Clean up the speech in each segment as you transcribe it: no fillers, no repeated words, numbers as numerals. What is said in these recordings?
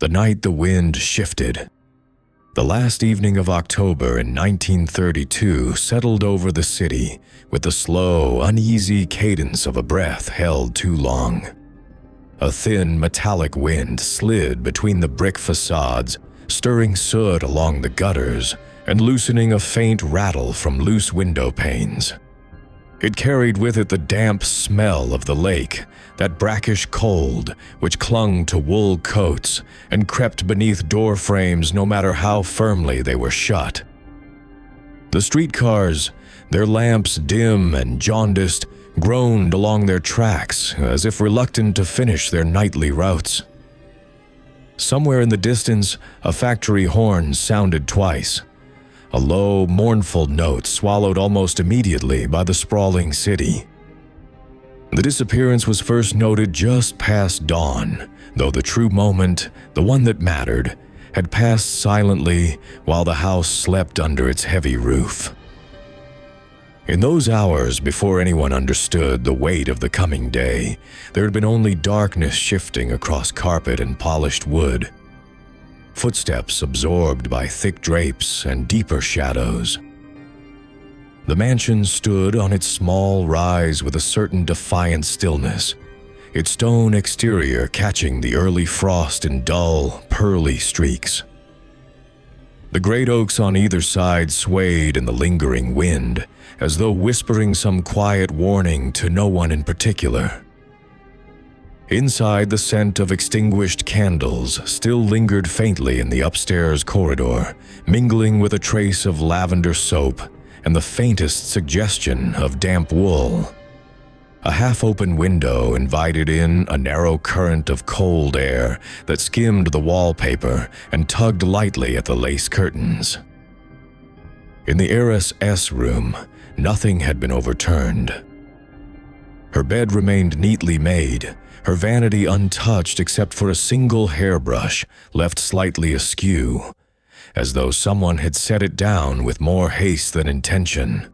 The night the wind shifted. The last evening of October in 1932 settled over the city with the slow, uneasy cadence of a breath held too long. A thin, metallic wind slid between the brick facades, stirring soot along the gutters and loosening a faint rattle from loose window panes. It carried with it the damp smell of the lake, that brackish cold which clung to wool coats and crept beneath door frames no matter how firmly they were shut. The streetcars, their lamps dim and jaundiced, groaned along their tracks as if reluctant to finish their nightly routes. Somewhere in the distance, a factory horn sounded twice, a low, mournful note swallowed almost immediately by the sprawling city. The disappearance was first noted just past dawn, though the true moment, the one that mattered, had passed silently while the house slept under its heavy roof. In those hours before anyone understood the weight of the coming day, there had been only darkness shifting across carpet and polished wood, footsteps absorbed by thick drapes and deeper shadows. The mansion stood on its small rise with a certain defiant stillness, its stone exterior catching the early frost in dull, pearly streaks. The great oaks on either side swayed in the lingering wind, as though whispering some quiet warning to no one in particular. Inside, the scent of extinguished candles still lingered faintly in the upstairs corridor, mingling with a trace of lavender soap and the faintest suggestion of damp wool. A half-open window invited in a narrow current of cold air that skimmed the wallpaper and tugged lightly at the lace curtains. In the Heiress S room, nothing had been overturned. Her bed remained neatly made, her vanity untouched except for a single hairbrush left slightly askew, as though someone had set it down with more haste than intention.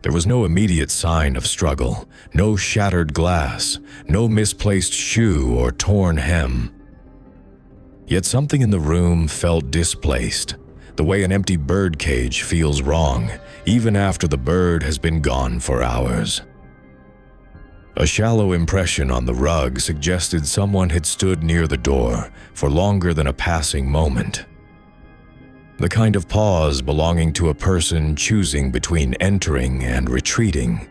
There was no immediate sign of struggle, no shattered glass, no misplaced shoe or torn hem. Yet something in the room felt displaced, the way an empty bird cage feels wrong, even after the bird has been gone for hours. A shallow impression on the rug suggested someone had stood near the door for longer than a passing moment. The kind of pause belonging to a person choosing between entering and retreating.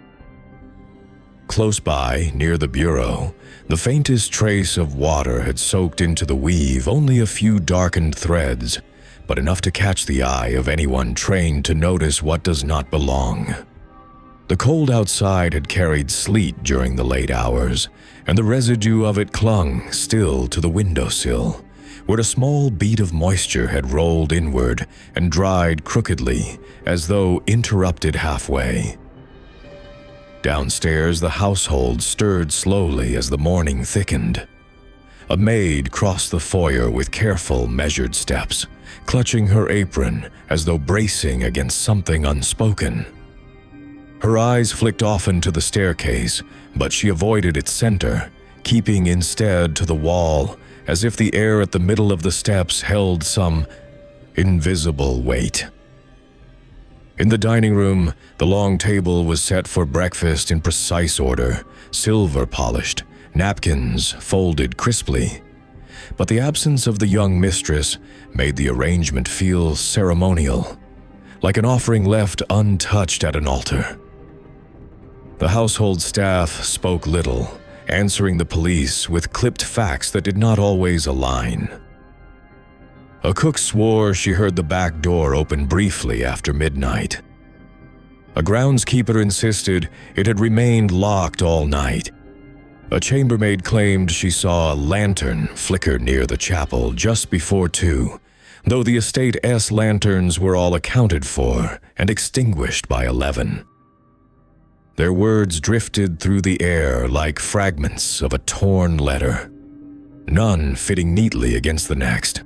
Close by, near the bureau, the faintest trace of water had soaked into the weave only a few darkened threads, but enough to catch the eye of anyone trained to notice what does not belong. The cold outside had carried sleet during the late hours, and the residue of it clung still to the windowsill, where a small bead of moisture had rolled inward and dried crookedly, as though interrupted halfway. Downstairs, the household stirred slowly as the morning thickened. A maid crossed the foyer with careful, measured steps, clutching her apron as though bracing against something unspoken. Her eyes flicked often to the staircase, but she avoided its center, keeping instead to the wall, as if the air at the middle of the steps held some invisible weight. In the dining room, the long table was set for breakfast in precise order, silver-polished, napkins folded crisply. But the absence of the young mistress made the arrangement feel ceremonial, like an offering left untouched at an altar. The household staff spoke little, answering the police with clipped facts that did not always align. A cook swore she heard the back door open briefly after midnight. A groundskeeper insisted it had remained locked all night. A chambermaid claimed she saw a lantern flicker near the chapel just before 2, though the estate S lanterns were all accounted for and extinguished by 11. Their words drifted through the air like fragments of a torn letter, none fitting neatly against the next.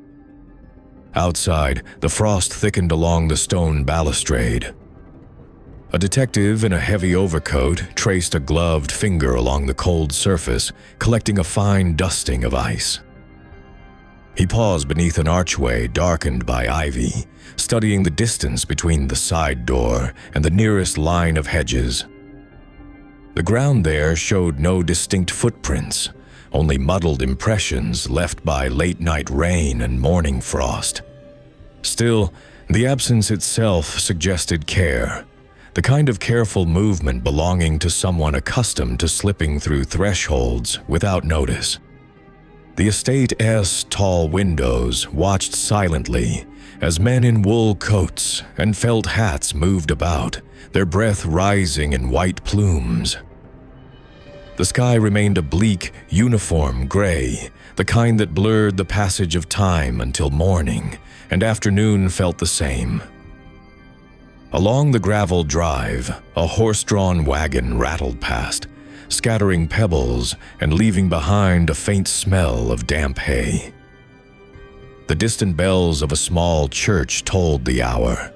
Outside, the frost thickened along the stone balustrade. A detective in a heavy overcoat traced a gloved finger along the cold surface, collecting a fine dusting of ice. He paused beneath an archway darkened by ivy, studying the distance between the side door and the nearest line of hedges. The ground there showed no distinct footprints, only muddled impressions left by late-night rain and morning frost. Still, the absence itself suggested care, the kind of careful movement belonging to someone accustomed to slipping through thresholds without notice. The estate's tall windows watched silently as men in wool coats and felt hats moved about, their breath rising in white plumes. The sky remained a bleak, uniform gray, the kind that blurred the passage of time until morning, and afternoon felt the same. Along the gravel drive, a horse-drawn wagon rattled past, scattering pebbles and leaving behind a faint smell of damp hay. The distant bells of a small church tolled the hour,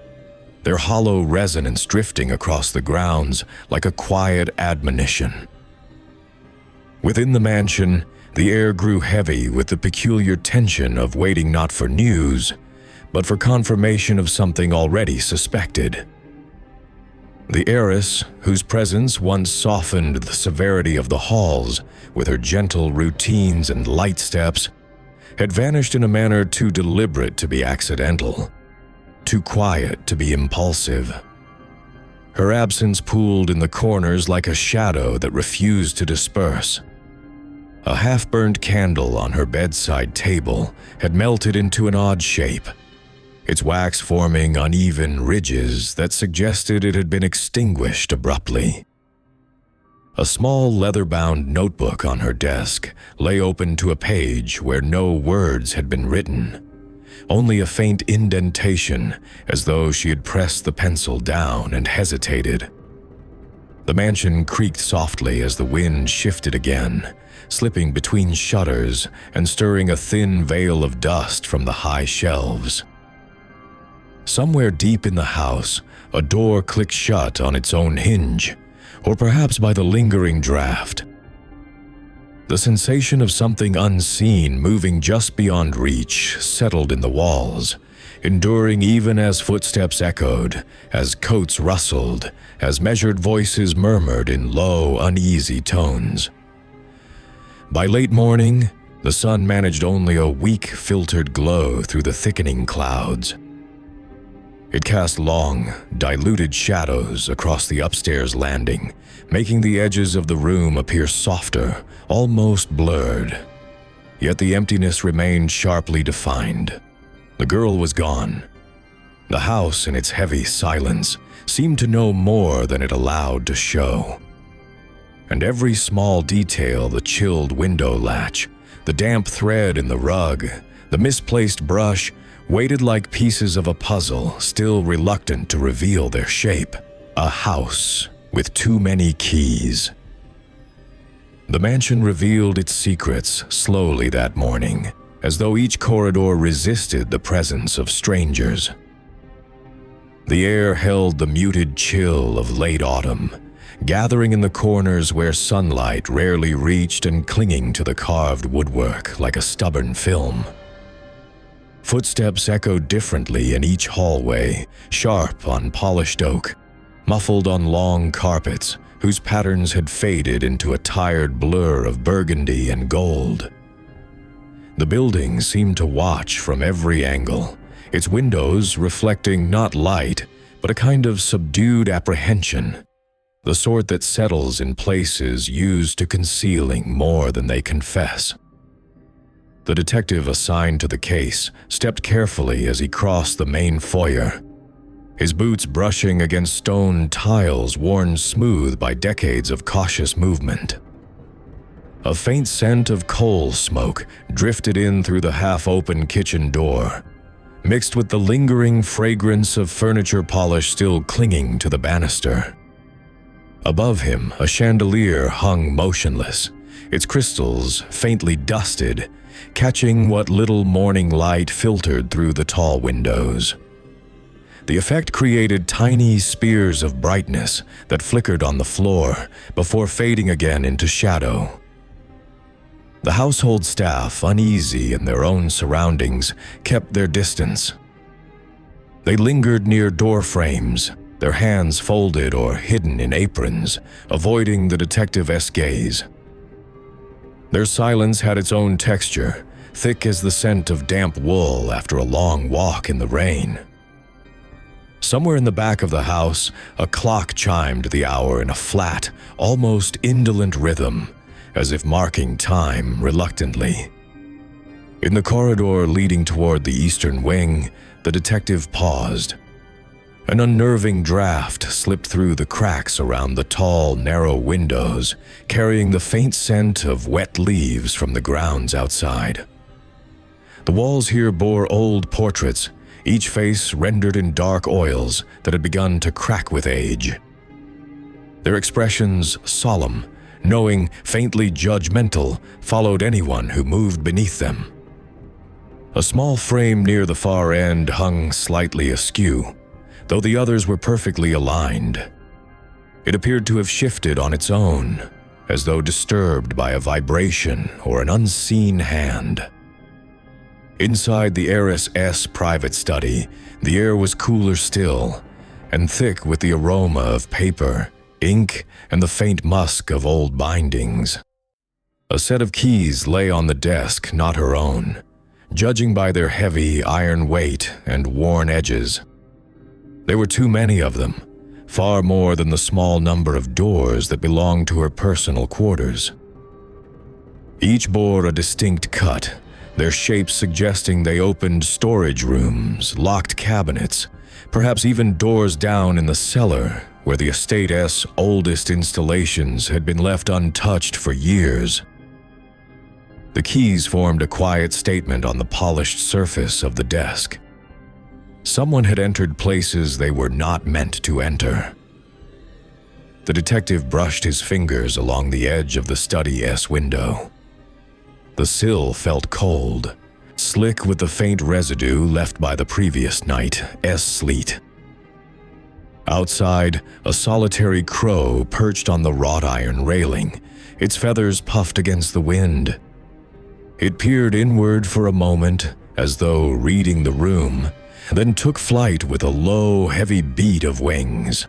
their hollow resonance drifting across the grounds like a quiet admonition. Within the mansion, the air grew heavy with the peculiar tension of waiting not for news, but for confirmation of something already suspected. The heiress, whose presence once softened the severity of the halls with her gentle routines and light steps, had vanished in a manner too deliberate to be accidental, too quiet to be impulsive. Her absence pooled in the corners like a shadow that refused to disperse. A half-burned candle on her bedside table had melted into an odd shape, its wax forming uneven ridges that suggested it had been extinguished abruptly. A small leather-bound notebook on her desk lay open to a page where no words had been written, only a faint indentation as though she had pressed the pencil down and hesitated. The mansion creaked softly as the wind shifted again, slipping between shutters and stirring a thin veil of dust from the high shelves. Somewhere deep in the house, a door clicked shut on its own hinge, or perhaps by the lingering draft. The sensation of something unseen moving just beyond reach settled in the walls, enduring even as footsteps echoed, as coats rustled, as measured voices murmured in low, uneasy tones. By late morning, the sun managed only a weak, filtered glow through the thickening clouds. It cast long, diluted shadows across the upstairs landing, making the edges of the room appear softer, almost blurred. Yet the emptiness remained sharply defined. The girl was gone. The house, in its heavy silence, seemed to know more than it allowed to show. And every small detail, the chilled window latch, the damp thread in the rug, the misplaced brush, waited like pieces of a puzzle, still reluctant to reveal their shape. A house with too many keys. The mansion revealed its secrets slowly that morning, as though each corridor resisted the presence of strangers. The air held the muted chill of late autumn, gathering in the corners where sunlight rarely reached and clinging to the carved woodwork like a stubborn film. Footsteps echoed differently in each hallway, sharp on polished oak, muffled on long carpets whose patterns had faded into a tired blur of burgundy and gold. The building seemed to watch from every angle, its windows reflecting not light, but a kind of subdued apprehension, the sort that settles in places used to concealing more than they confess. The detective assigned to the case stepped carefully as he crossed the main foyer, his boots brushing against stone tiles worn smooth by decades of cautious movement. A faint scent of coal smoke drifted in through the half-open kitchen door, mixed with the lingering fragrance of furniture polish still clinging to the banister. Above him, a chandelier hung motionless, its crystals faintly dusted, catching what little morning light filtered through the tall windows. The effect created tiny spears of brightness that flickered on the floor before fading again into shadow. The household staff, uneasy in their own surroundings, kept their distance. They lingered near door frames, their hands folded or hidden in aprons, avoiding the detective's gaze. Their silence had its own texture, thick as the scent of damp wool after a long walk in the rain. Somewhere in the back of the house, a clock chimed the hour in a flat, almost indolent rhythm, as if marking time reluctantly. In the corridor leading toward the eastern wing, the detective paused. An unnerving draft slipped through the cracks around the tall, narrow windows, carrying the faint scent of wet leaves from the grounds outside. The walls here bore old portraits, each face rendered in dark oils that had begun to crack with age. Their expressions solemn, knowing, faintly judgmental, followed anyone who moved beneath them. A small frame near the far end hung slightly askew, though the others were perfectly aligned. It appeared to have shifted on its own, as though disturbed by a vibration or an unseen hand. Inside the Heiress' private study, the air was cooler still, and thick with the aroma of paper, ink, and the faint musk of old bindings. A set of keys lay on the desk, not her own, judging by their heavy iron weight and worn edges. There were too many of them, far more than the small number of doors that belonged to her personal quarters. Each bore a distinct cut, their shapes suggesting they opened storage rooms, locked cabinets, perhaps even doors down in the cellar where the estate's oldest installations had been left untouched for years. The keys formed a quiet statement on the polished surface of the desk. Someone had entered places they were not meant to enter. The detective brushed his fingers along the edge of the study's window. The sill felt cold, slick with the faint residue left by the previous night's sleet. Outside, a solitary crow perched on the wrought iron railing, its feathers puffed against the wind. It peered inward for a moment, as though reading the room, then took flight with a low, heavy beat of wings.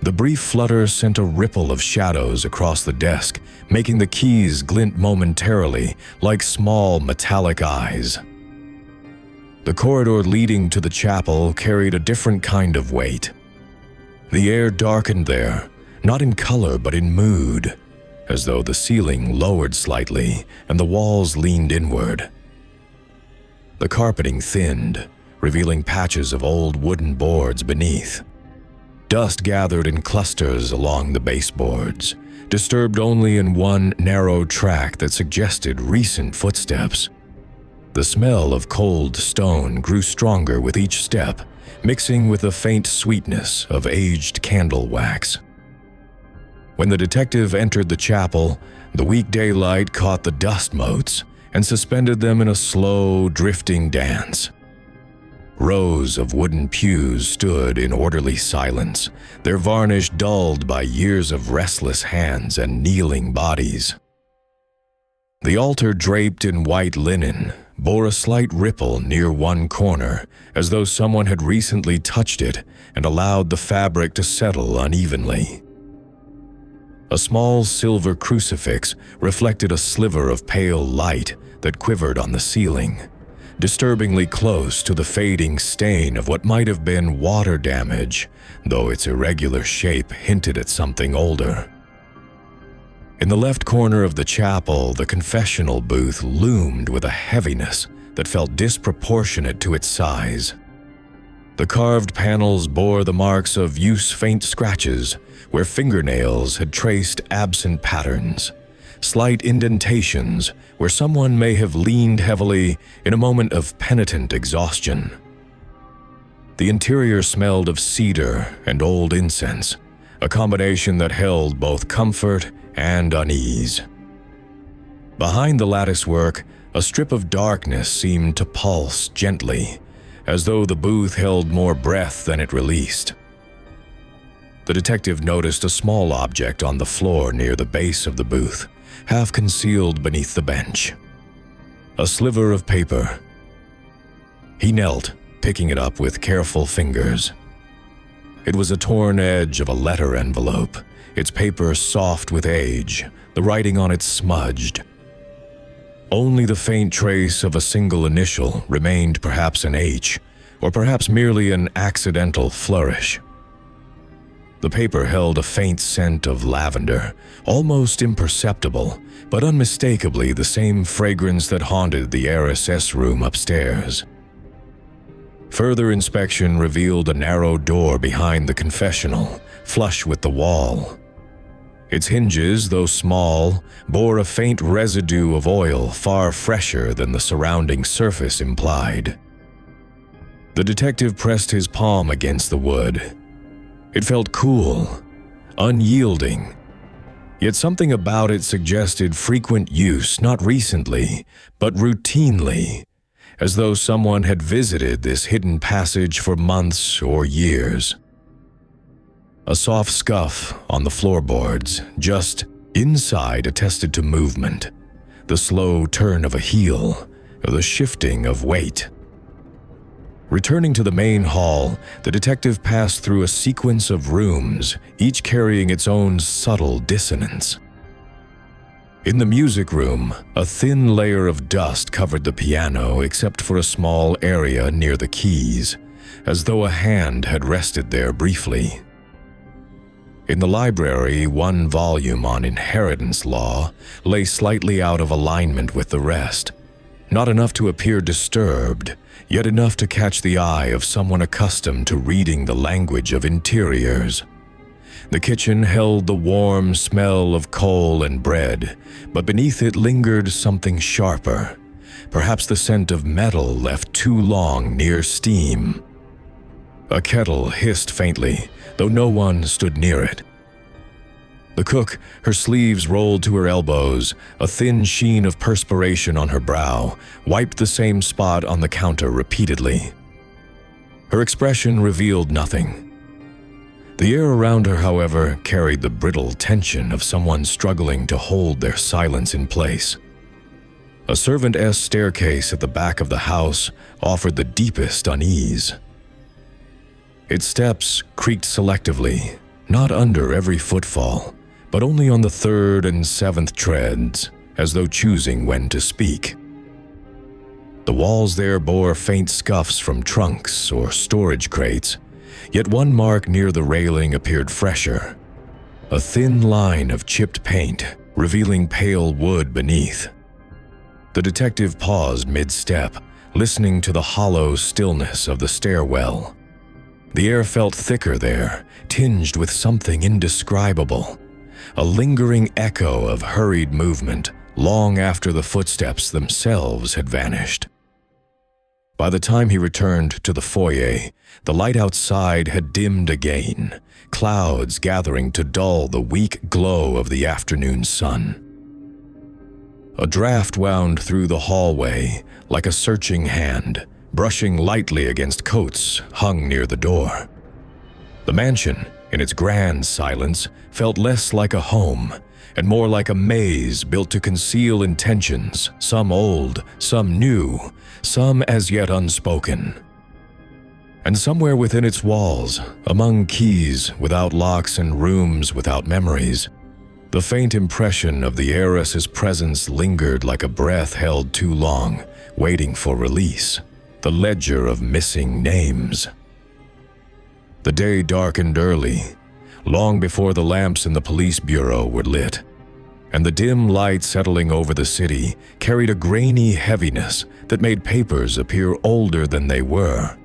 The brief flutter sent a ripple of shadows across the desk, making the keys glint momentarily like small metallic eyes. The corridor leading to the chapel carried a different kind of weight. The air darkened there, not in color but in mood, as though the ceiling lowered slightly and the walls leaned inward. The carpeting thinned, revealing patches of old wooden boards beneath. Dust gathered in clusters along the baseboards, disturbed only in one narrow track that suggested recent footsteps. The smell of cold stone grew stronger with each step, mixing with the faint sweetness of aged candle wax. When the detective entered the chapel, the weekday light caught the dust motes and suspended them in a slow, drifting dance. Rows of wooden pews stood in orderly silence, their varnish dulled by years of restless hands and kneeling bodies. The altar, draped in white linen, bore a slight ripple near one corner, as though someone had recently touched it and allowed the fabric to settle unevenly. A small silver crucifix reflected a sliver of pale light that quivered on the ceiling, disturbingly close to the fading stain of what might have been water damage, though its irregular shape hinted at something older. In the left corner of the chapel, the confessional booth loomed with a heaviness that felt disproportionate to its size. The carved panels bore the marks of use-faint scratches where fingernails had traced absent patterns, slight indentations where someone may have leaned heavily in a moment of penitent exhaustion. The interior smelled of cedar and old incense, a combination that held both comfort and unease. Behind the latticework, a strip of darkness seemed to pulse gently, as though the booth held more breath than it released. The detective noticed a small object on the floor near the base of the booth, half concealed beneath the bench. A sliver of paper. He knelt, picking it up with careful fingers. It was a torn edge of a letter envelope, its paper soft with age, the writing on it smudged. Only the faint trace of a single initial remained, perhaps an H, or perhaps merely an accidental flourish. The paper held a faint scent of lavender, almost imperceptible, but unmistakably the same fragrance that haunted the Heiress room upstairs. Further inspection revealed a narrow door behind the confessional, flush with the wall. Its hinges, though small, bore a faint residue of oil far fresher than the surrounding surface implied. The detective pressed his palm against the wood. It felt cool, unyielding, yet something about it suggested frequent use, not recently, but routinely, as though someone had visited this hidden passage for months or years. A soft scuff on the floorboards, just inside, attested to movement, the slow turn of a heel, or the shifting of weight. Returning to the main hall, the detective passed through a sequence of rooms, each carrying its own subtle dissonance. In the music room, a thin layer of dust covered the piano except for a small area near the keys, as though a hand had rested there briefly. In the library, one volume on inheritance law lay slightly out of alignment with the rest, not enough to appear disturbed, yet enough to catch the eye of someone accustomed to reading the language of interiors. The kitchen held the warm smell of coal and bread, but beneath it lingered something sharper, perhaps the scent of metal left too long near steam. A kettle hissed faintly, though no one stood near it. The cook, her sleeves rolled to her elbows, a thin sheen of perspiration on her brow, wiped the same spot on the counter repeatedly. Her expression revealed nothing. The air around her, however, carried the brittle tension of someone struggling to hold their silence in place. A servant-esque staircase at the back of the house offered the deepest unease. Its steps creaked selectively, not under every footfall, but only on the third and seventh treads, as though choosing when to speak. The walls there bore faint scuffs from trunks or storage crates, yet one mark near the railing appeared fresher, a thin line of chipped paint revealing pale wood beneath. The detective paused mid-step, listening to the hollow stillness of the stairwell. The air felt thicker there, tinged with something indescribable, a lingering echo of hurried movement long after the footsteps themselves had vanished. By the time he returned to the foyer, the light outside had dimmed again, clouds gathering to dull the weak glow of the afternoon sun. A draft wound through the hallway like a searching hand, brushing lightly against coats hung near the door. The mansion, in its grand silence, felt less like a home and more like a maze built to conceal intentions, some old, some new, some as yet unspoken. And somewhere within its walls, among keys without locks and rooms without memories, the faint impression of the heiress's presence lingered like a breath held too long, waiting for release, the ledger of missing names. The day darkened early, long before the lamps in the police bureau were lit, and the dim light settling over the city carried a grainy heaviness that made papers appear older than they were.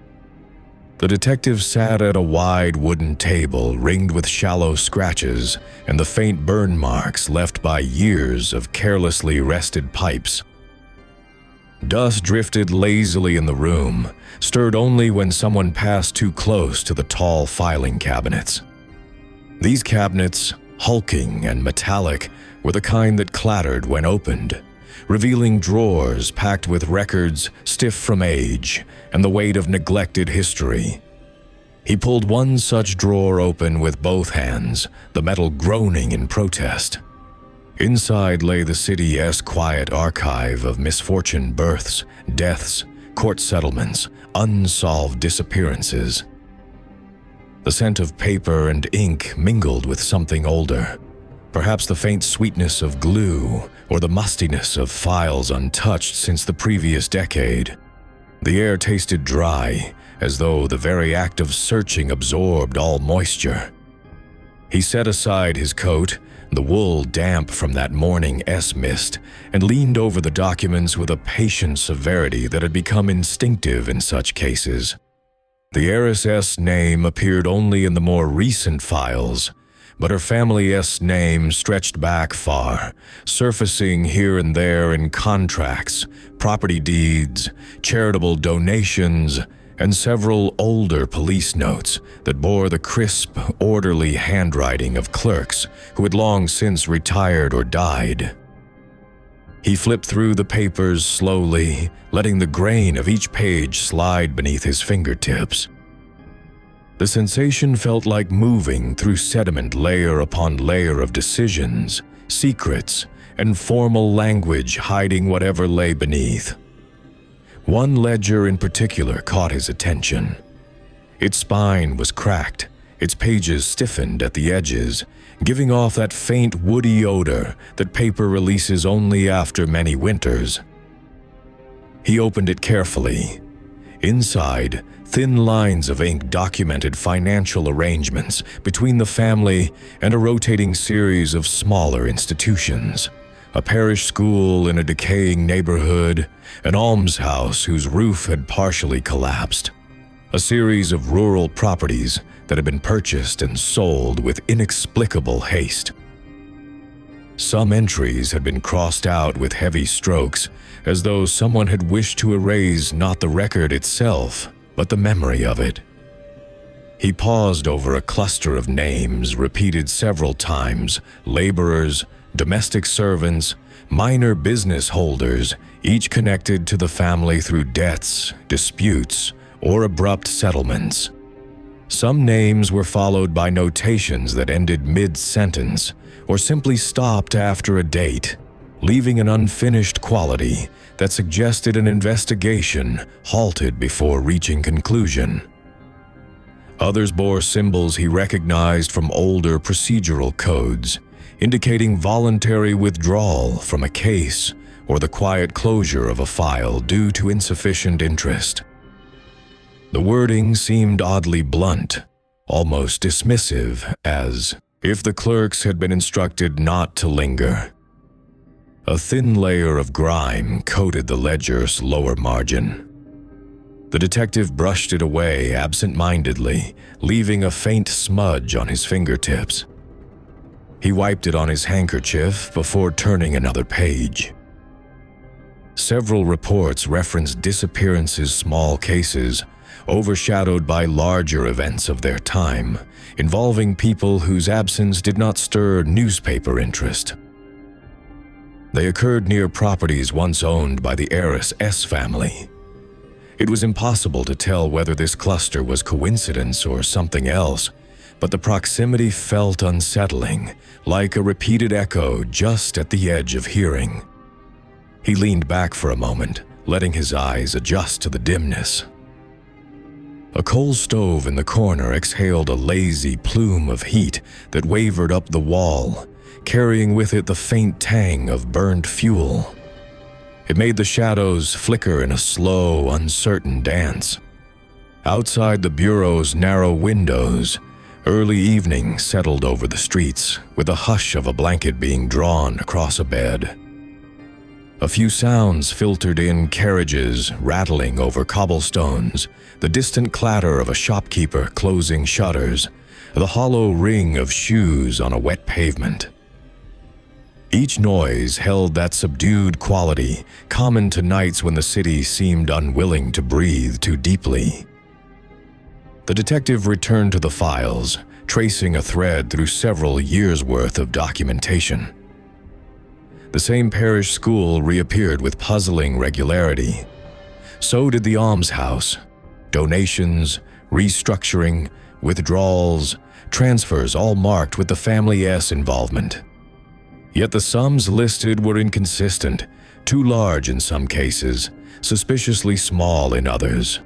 The detective sat at a wide wooden table ringed with shallow scratches and the faint burn marks left by years of carelessly rested pipes. Dust drifted lazily in the room, stirred only when someone passed too close to the tall filing cabinets. These cabinets, hulking and metallic, were the kind that clattered when opened, revealing drawers packed with records stiff from age and the weight of neglected history. He pulled one such drawer open with both hands, the metal groaning in protest. Inside lay the city's quiet archive of misfortune births, deaths, court settlements, unsolved disappearances. The scent of paper and ink mingled with something older, perhaps the faint sweetness of glue or the mustiness of files untouched since the previous decade. The air tasted dry, as though the very act of searching absorbed all moisture. He set aside his coat, the wool damp from that morning mist, and leaned over the documents with a patient severity that had become instinctive in such cases. The heiress's name appeared only in the more recent files, but her family's name stretched back far, surfacing here and there in contracts, property deeds, charitable donations, and several older police notes that bore the crisp, orderly handwriting of clerks who had long since retired or died. He flipped through the papers slowly, letting the grain of each page slide beneath his fingertips. The sensation felt like moving through sediment layer upon layer of decisions, secrets, and formal language hiding whatever lay beneath. One ledger in particular caught his attention. Its spine was cracked, its pages stiffened at the edges, giving off that faint woody odor that paper releases only after many winters. He opened it carefully. Inside, thin lines of ink documented financial arrangements between the family and a rotating series of smaller institutions. A parish school in a decaying neighborhood, an almshouse whose roof had partially collapsed, a series of rural properties that had been purchased and sold with inexplicable haste. Some entries had been crossed out with heavy strokes, as though someone had wished to erase not the record itself, but the memory of it. He paused over a cluster of names repeated several times: laborers, domestic servants, minor business holders, each connected to the family through debts, disputes, or abrupt settlements. Some names were followed by notations that ended mid-sentence or simply stopped after a date, leaving an unfinished quality that suggested an investigation halted before reaching conclusion. Others bore symbols he recognized from older procedural codes, indicating voluntary withdrawal from a case or the quiet closure of a file due to insufficient interest. The wording seemed oddly blunt, almost dismissive, as if the clerks had been instructed not to linger. A thin layer of grime coated the ledger's lower margin. The detective brushed it away absent-mindedly, leaving a faint smudge on his fingertips. He wiped it on his handkerchief before turning another page. Several reports referenced disappearances, small cases, overshadowed by larger events of their time, involving people whose absence did not stir newspaper interest. They occurred near properties once owned by the Heiress family. It was impossible to tell whether this cluster was coincidence or something else, but the proximity felt unsettling, like a repeated echo just at the edge of hearing. He leaned back for a moment, letting his eyes adjust to the dimness. A coal stove in the corner exhaled a lazy plume of heat that wavered up the wall, carrying with it the faint tang of burned fuel. It made the shadows flicker in a slow, uncertain dance. Outside the bureau's narrow windows, early evening settled over the streets, with the hush of a blanket being drawn across a bed. A few sounds filtered in: carriages rattling over cobblestones, the distant clatter of a shopkeeper closing shutters, the hollow ring of shoes on a wet pavement. Each noise held that subdued quality common to nights when the city seemed unwilling to breathe too deeply. The detective returned to the files, tracing a thread through several years' worth of documentation. The same parish school reappeared with puzzling regularity. So did the almshouse. Donations, restructuring, withdrawals, transfers, all marked with the family's involvement. Yet the sums listed were inconsistent, too large in some cases, suspiciously small in others.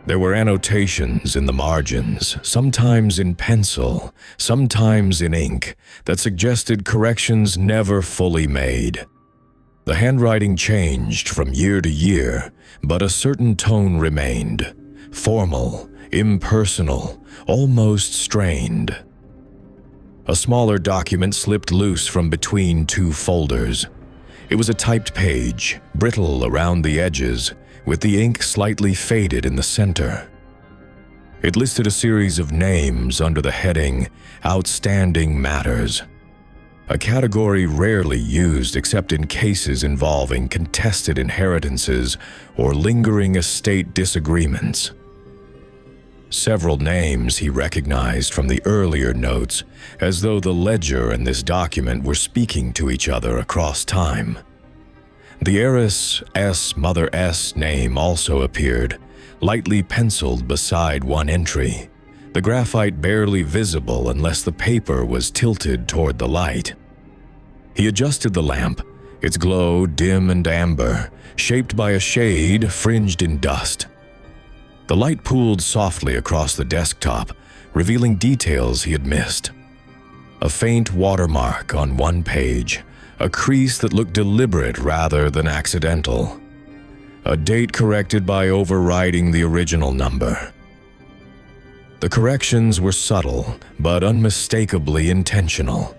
There were annotations in the margins, sometimes in pencil, sometimes in ink, that suggested corrections never fully made. The handwriting changed from year to year, but a certain tone remained, formal, impersonal, almost strained. A smaller document slipped loose from between two folders. It was a typed page, brittle around the edges, with the ink slightly faded in the center. It listed a series of names under the heading Outstanding Matters, a category rarely used except in cases involving contested inheritances or lingering estate disagreements. Several names he recognized from the earlier notes, as though the ledger and this document were speaking to each other across time. The Heiress S. Mother S. name also appeared, lightly penciled beside one entry, the graphite barely visible unless the paper was tilted toward the light. He adjusted the lamp, its glow dim and amber, shaped by a shade fringed in dust. The light pooled softly across the desktop, revealing details he had missed. A faint watermark on one page, a crease that looked deliberate rather than accidental. A date corrected by overriding the original number. The corrections were subtle, but unmistakably intentional.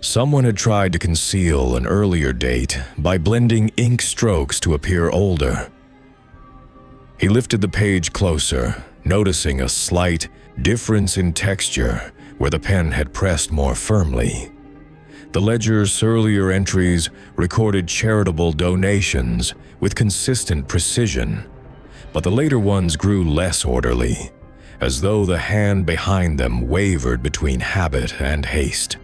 Someone had tried to conceal an earlier date by blending ink strokes to appear older. He lifted the page closer, noticing a slight difference in texture where the pen had pressed more firmly. The ledger's earlier entries recorded charitable donations with consistent precision, but the later ones grew less orderly, as though the hand behind them wavered between habit and haste.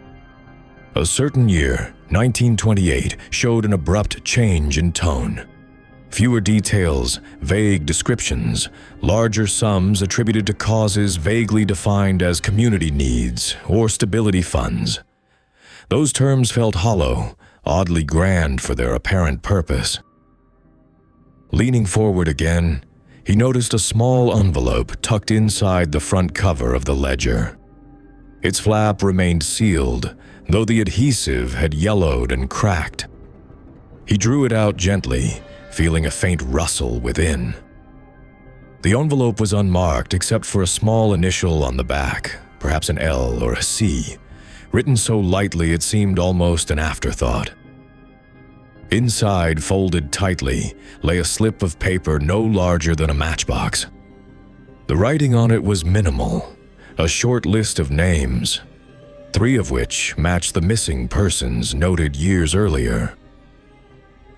A certain year, 1928, showed an abrupt change in tone. Fewer details, vague descriptions, larger sums attributed to causes vaguely defined as community needs or stability funds. Those terms felt hollow, oddly grand for their apparent purpose. Leaning forward again, he noticed a small envelope tucked inside the front cover of the ledger. Its flap remained sealed, though the adhesive had yellowed and cracked. He drew it out gently, feeling a faint rustle within. The envelope was unmarked except for a small initial on the back, perhaps an L or a C, written so lightly it seemed almost an afterthought. Inside, folded tightly, lay a slip of paper no larger than a matchbox. The writing on it was minimal, a short list of names, 3 of which matched the missing persons noted years earlier.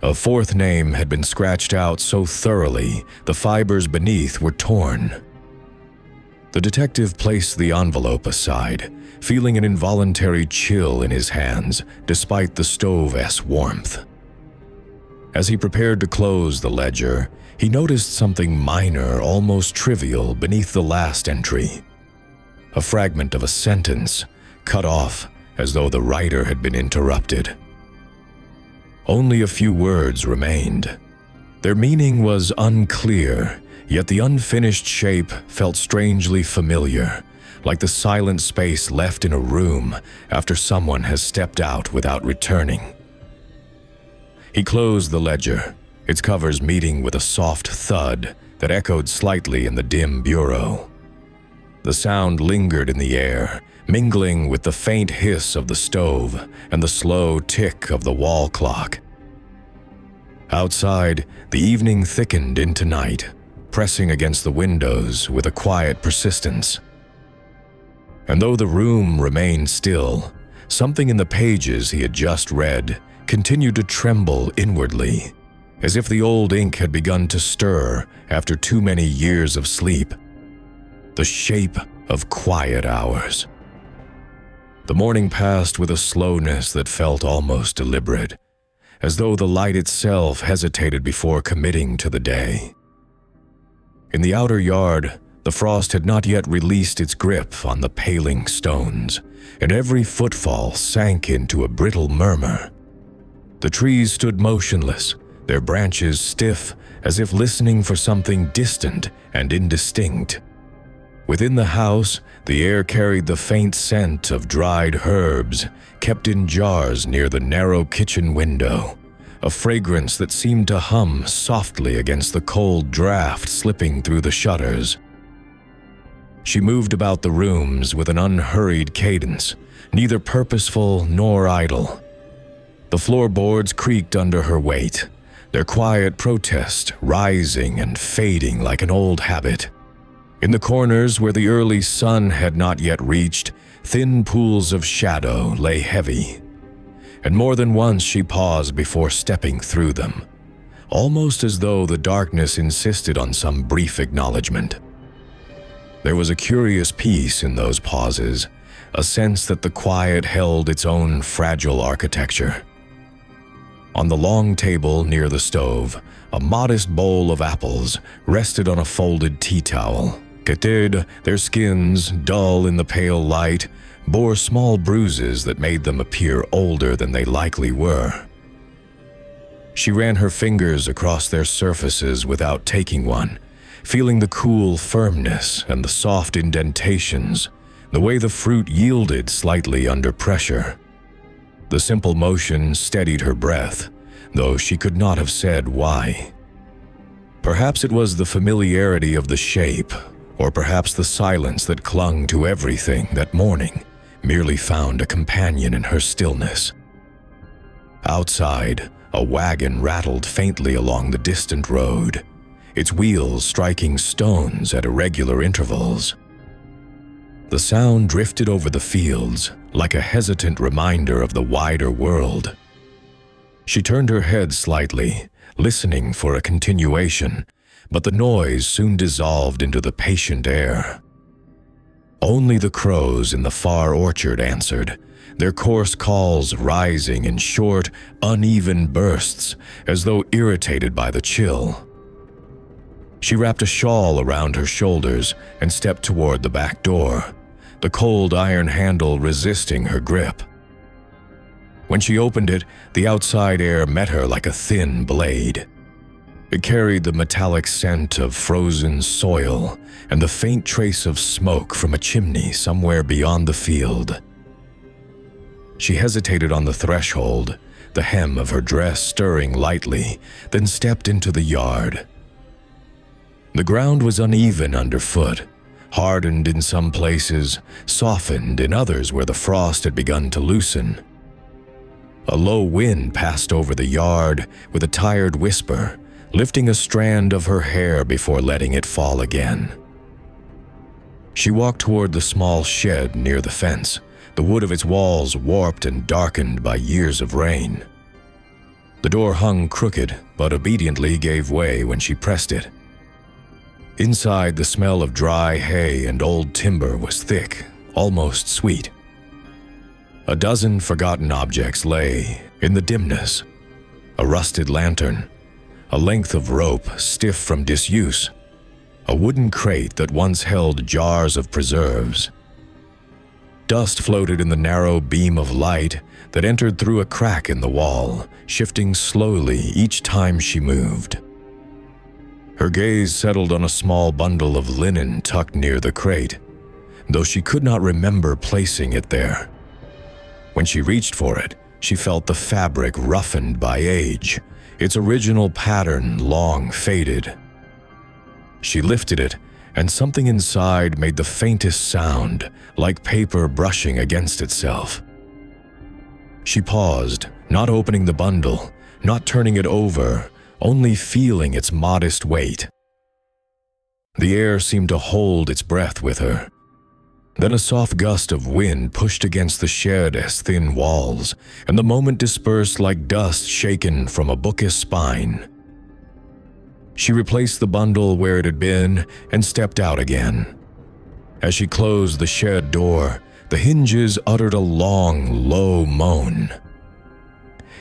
A 4th name had been scratched out so thoroughly the fibers beneath were torn. The detective placed the envelope aside, feeling an involuntary chill in his hands despite the stove's warmth. As he prepared to close the ledger, he noticed something minor, almost trivial, beneath the last entry. A fragment of a sentence, cut off as though the writer had been interrupted. Only a few words remained. Their meaning was unclear, yet the unfinished shape felt strangely familiar, like the silent space left in a room after someone has stepped out without returning. He closed the ledger, its covers meeting with a soft thud that echoed slightly in the dim bureau. The sound lingered in the air, mingling with the faint hiss of the stove and the slow tick of the wall clock. Outside, the evening thickened into night, pressing against the windows with a quiet persistence. And though the room remained still, something in the pages he had just read continued to tremble inwardly, as if the old ink had begun to stir after too many years of sleep. The shape of quiet hours. The morning passed with a slowness that felt almost deliberate, as though the light itself hesitated before committing to the day. In the outer yard, the frost had not yet released its grip on the paling stones, and every footfall sank into a brittle murmur. The trees stood motionless, their branches stiff, as if listening for something distant and indistinct. Within the house, the air carried the faint scent of dried herbs, kept in jars near the narrow kitchen window, a fragrance that seemed to hum softly against the cold draft slipping through the shutters. She moved about the rooms with an unhurried cadence, neither purposeful nor idle. The floorboards creaked under her weight, their quiet protest rising and fading like an old habit. In the corners where the early sun had not yet reached, thin pools of shadow lay heavy, and more than once she paused before stepping through them, almost as though the darkness insisted on some brief acknowledgement. There was a curious peace in those pauses, a sense that the quiet held its own fragile architecture. On the long table near the stove, a modest bowl of apples rested on a folded tea towel. Ketid, their skins, dull in the pale light, bore small bruises that made them appear older than they likely were. She ran her fingers across their surfaces without taking one, feeling the cool firmness and the soft indentations, the way the fruit yielded slightly under pressure. The simple motion steadied her breath, though she could not have said why. Perhaps it was the familiarity of the shape, or perhaps the silence that clung to everything that morning merely found a companion in her stillness. Outside, a wagon rattled faintly along the distant road, its wheels striking stones at irregular intervals. The sound drifted over the fields like a hesitant reminder of the wider world. She turned her head slightly, listening for a continuation, but the noise soon dissolved into the patient air. Only the crows in the far orchard answered, their coarse calls rising in short, uneven bursts, as though irritated by the chill. She wrapped a shawl around her shoulders and stepped toward the back door, the cold iron handle resisting her grip. When she opened it, the outside air met her like a thin blade. It carried the metallic scent of frozen soil and the faint trace of smoke from a chimney somewhere beyond the field. She hesitated on the threshold, the hem of her dress stirring lightly, then stepped into the yard. The ground was uneven underfoot, hardened in some places, softened in others where the frost had begun to loosen. A low wind passed over the yard with a tired whisper, lifting a strand of her hair before letting it fall again. She walked toward the small shed near the fence, the wood of its walls warped and darkened by years of rain. The door hung crooked, but obediently gave way when she pressed it. Inside, the smell of dry hay and old timber was thick, almost sweet. A dozen forgotten objects lay in the dimness: a rusted lantern, a length of rope stiff from disuse, a wooden crate that once held jars of preserves. Dust floated in the narrow beam of light that entered through a crack in the wall, shifting slowly each time she moved. Her gaze settled on a small bundle of linen tucked near the crate, though she could not remember placing it there. When she reached for it, she felt the fabric roughened by age, its original pattern long faded. She lifted it, and something inside made the faintest sound, like paper brushing against itself. She paused, not opening the bundle, not turning it over, only feeling its modest weight. The air seemed to hold its breath with her. Then a soft gust of wind pushed against the shed as thin walls, and the moment dispersed like dust shaken from a book's spine. She replaced the bundle where it had been and stepped out again. As she closed the shed door, the hinges uttered a long, low moan.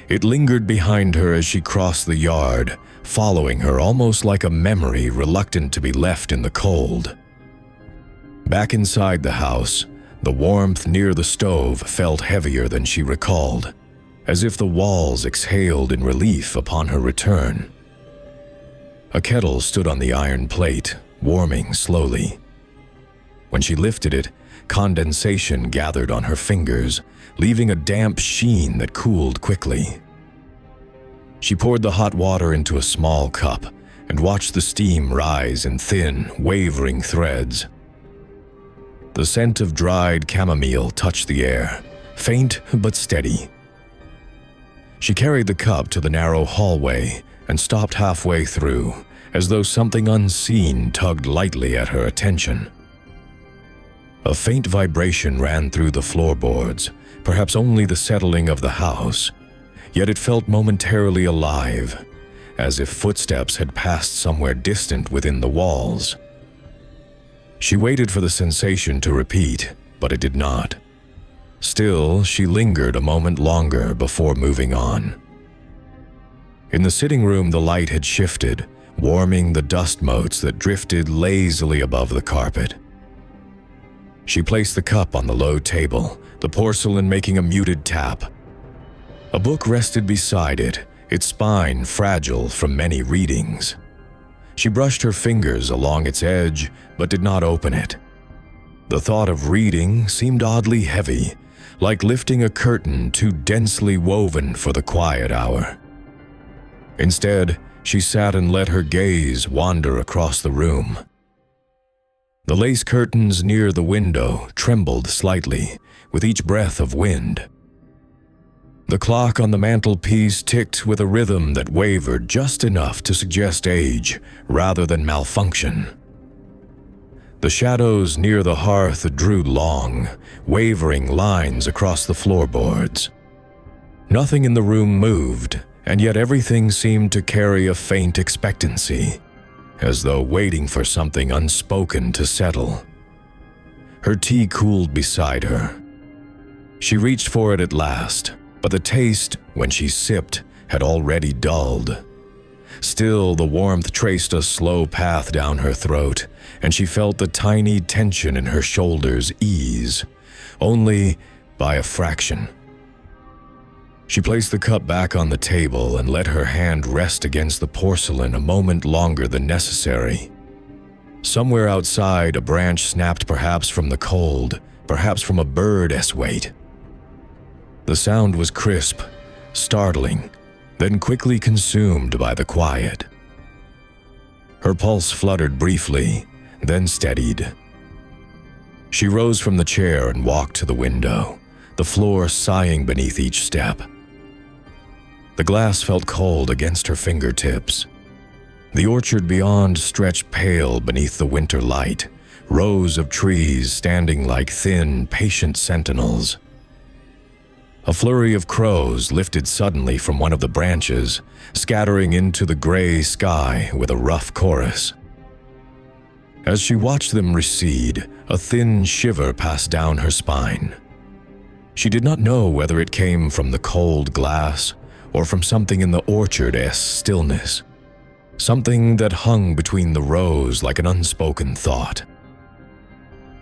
It lingered behind her as she crossed the yard, following her almost like a memory reluctant to be left in the cold. Back inside the house, The warmth near the stove felt heavier than she recalled, as if the walls exhaled in relief upon her return. A kettle stood on the iron plate, warming slowly. When she lifted it, condensation gathered on her fingers, leaving a damp sheen that cooled quickly. She poured the hot water into a small cup and watched the steam rise in thin, wavering threads. The scent of dried chamomile touched the air, faint but steady. She carried the cup to the narrow hallway and stopped halfway through, as though something unseen tugged lightly at her attention. A faint vibration ran through the floorboards, perhaps only the settling of the house, yet it felt momentarily alive, as if footsteps had passed somewhere distant within the walls. She waited for the sensation to repeat, but it did not. Still, she lingered a moment longer before moving on. In the sitting room, the light had shifted, warming the dust motes that drifted lazily above the carpet. She placed the cup on the low table, the porcelain making a muted tap. A book rested beside it, its spine fragile from many readings. She brushed her fingers along its edge, but did not open it. The thought of reading seemed oddly heavy, like lifting a curtain too densely woven for the quiet hour. Instead, she sat and let her gaze wander across the room. The lace curtains near the window trembled slightly with each breath of wind. The clock on the mantelpiece ticked with a rhythm that wavered just enough to suggest age rather than malfunction. The shadows near the hearth drew long, wavering lines across the floorboards. Nothing in the room moved, and yet everything seemed to carry a faint expectancy, as though waiting for something unspoken to settle. Her tea cooled beside her. She reached for it at last, but the taste, when she sipped, had already dulled. Still, the warmth traced a slow path down her throat, and she felt the tiny tension in her shoulders ease, only by a fraction. She placed the cup back on the table and let her hand rest against the porcelain a moment longer than necessary. Somewhere outside, a branch snapped, perhaps from the cold, perhaps from a bird's weight. The sound was crisp, startling, then quickly consumed by the quiet. Her pulse fluttered briefly, then steadied. She rose from the chair and walked to the window, the floor sighing beneath each step. The glass felt cold against her fingertips. The orchard beyond stretched pale beneath the winter light, rows of trees standing like thin, patient sentinels. A flurry of crows lifted suddenly from one of the branches, scattering into the gray sky with a rough chorus. As she watched them recede, a thin shiver passed down her spine. She did not know whether it came from the cold glass or from something in the orchard's stillness, something that hung between the rows like an unspoken thought.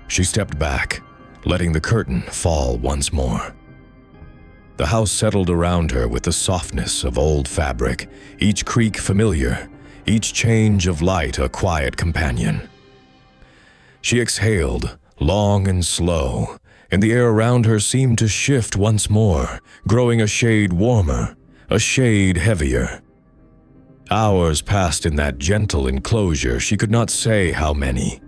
She stepped back, letting the curtain fall once more. The house settled around her with the softness of old fabric, each creak familiar, each change of light a quiet companion. She exhaled, long and slow, and the air around her seemed to shift once more, growing a shade warmer, a shade heavier. Hours passed in that gentle enclosure, she could not say how many.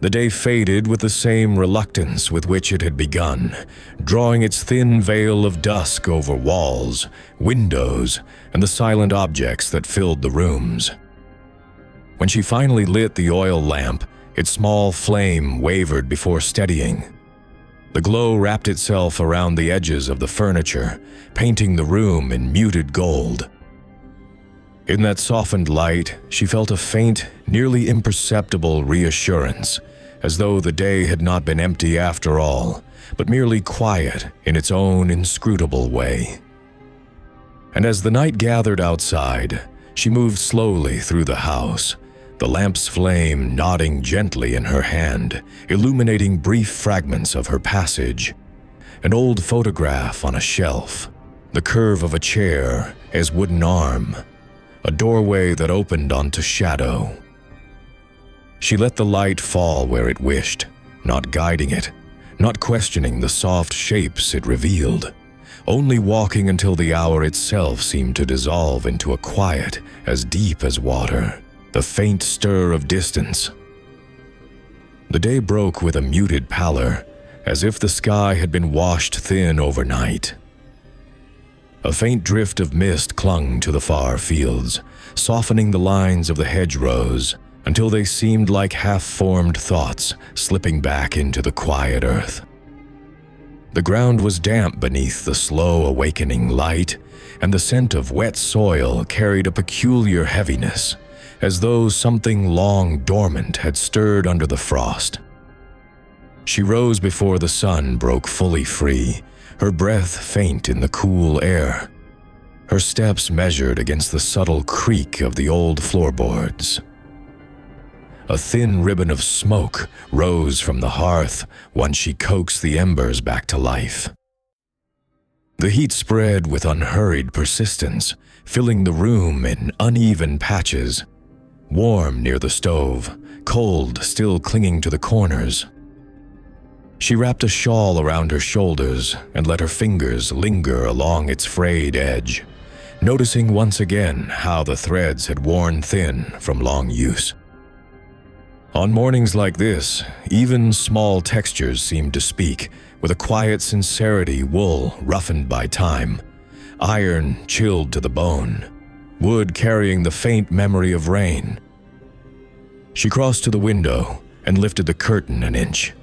The day faded with the same reluctance with which it had begun, drawing its thin veil of dusk over walls, windows, and the silent objects that filled the rooms. When she finally lit the oil lamp, its small flame wavered before steadying. The glow wrapped itself around the edges of the furniture, painting the room in muted gold. In that softened light, she felt a faint, nearly imperceptible reassurance, as though the day had not been empty after all, but merely quiet in its own inscrutable way. And as the night gathered outside, she moved slowly through the house, the lamp's flame nodding gently in her hand, illuminating brief fragments of her passage. An old photograph on a shelf, the curve of a chair as wooden arm, a doorway that opened onto shadow. She let the light fall where it wished, not guiding it, not questioning the soft shapes it revealed, only walking until the hour itself seemed to dissolve into a quiet as deep as water, the faint stir of distance. The day broke with a muted pallor, as if the sky had been washed thin overnight. A faint drift of mist clung to the far fields, softening the lines of the hedgerows until they seemed like half-formed thoughts slipping back into the quiet earth. The ground was damp beneath the slow awakening light, and the scent of wet soil carried a peculiar heaviness, as though something long dormant had stirred under the frost. She rose before the sun broke fully free, her breath faint in the cool air, her steps measured against the subtle creak of the old floorboards. A thin ribbon of smoke rose from the hearth once she coaxed the embers back to life. The heat spread with unhurried persistence, filling the room in uneven patches, warm near the stove, cold still clinging to the corners. She wrapped a shawl around her shoulders and let her fingers linger along its frayed edge, noticing once again how the threads had worn thin from long use. On mornings like this, even small textures seemed to speak, with a quiet sincerity: wool roughened by time, iron chilled to the bone, wood carrying the faint memory of rain. She crossed to the window and lifted the curtain an inch.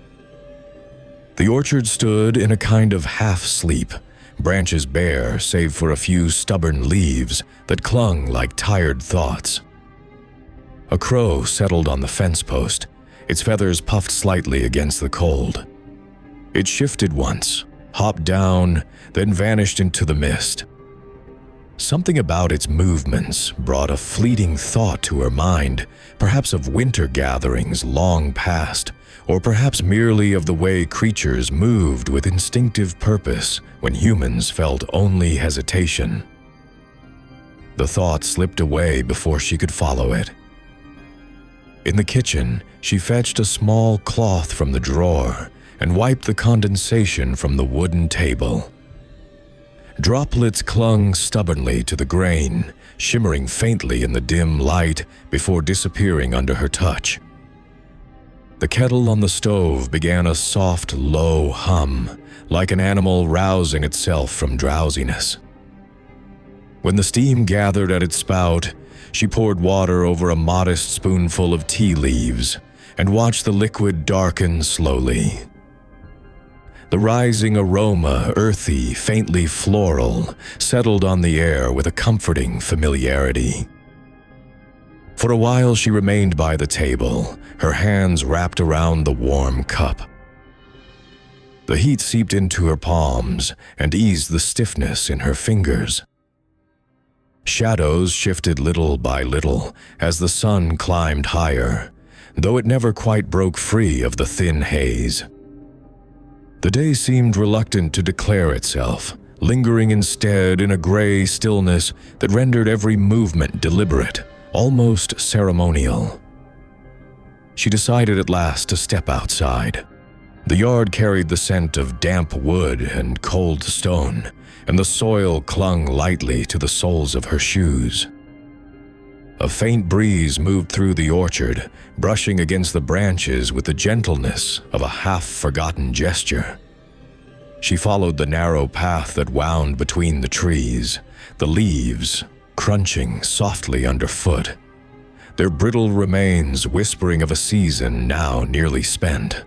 The orchard stood in a kind of half-sleep, branches bare save for a few stubborn leaves that clung like tired thoughts. A crow settled on the fence post, its feathers puffed slightly against the cold. It shifted once, hopped down, then vanished into the mist. Something about its movements brought a fleeting thought to her mind, perhaps of winter gatherings long past, or perhaps merely of the way creatures moved with instinctive purpose when humans felt only hesitation. The thought slipped away before she could follow it. In the kitchen, she fetched a small cloth from the drawer and wiped the condensation from the wooden table. Droplets clung stubbornly to the grain, shimmering faintly in the dim light before disappearing under her touch. The kettle on the stove began a soft, low hum, like an animal rousing itself from drowsiness. When the steam gathered at its spout, she poured water over a modest spoonful of tea leaves and watched the liquid darken slowly. The rising aroma, earthy, faintly floral, settled on the air with a comforting familiarity. For a while she remained by the table, her hands wrapped around the warm cup. The heat seeped into her palms and eased the stiffness in her fingers. Shadows shifted little by little as the sun climbed higher, though it never quite broke free of the thin haze. The day seemed reluctant to declare itself, lingering instead in a gray stillness that rendered every movement deliberate, almost ceremonial. She decided at last to step outside. The yard carried the scent of damp wood and cold stone, and the soil clung lightly to the soles of her shoes. A faint breeze moved through the orchard, brushing against the branches with the gentleness of a half-forgotten gesture. She followed the narrow path that wound between the trees, the leaves crunching softly underfoot, their brittle remains whispering of a season now nearly spent.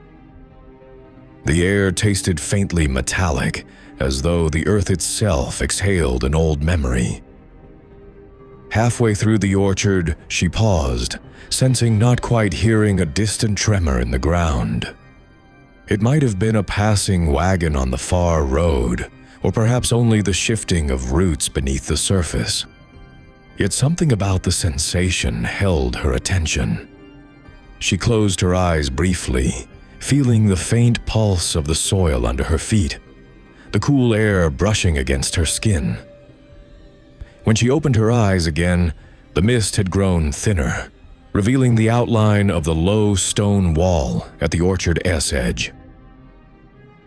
The air tasted faintly metallic, as though the earth itself exhaled an old memory. Halfway through the orchard, she paused, sensing not quite hearing a distant tremor in the ground. It might have been a passing wagon on the far road, or perhaps only the shifting of roots beneath the surface. Yet something about the sensation held her attention. She closed her eyes briefly, feeling the faint pulse of the soil under her feet, the cool air brushing against her skin. When she opened her eyes again, the mist had grown thinner, revealing the outline of the low stone wall at the orchard edge.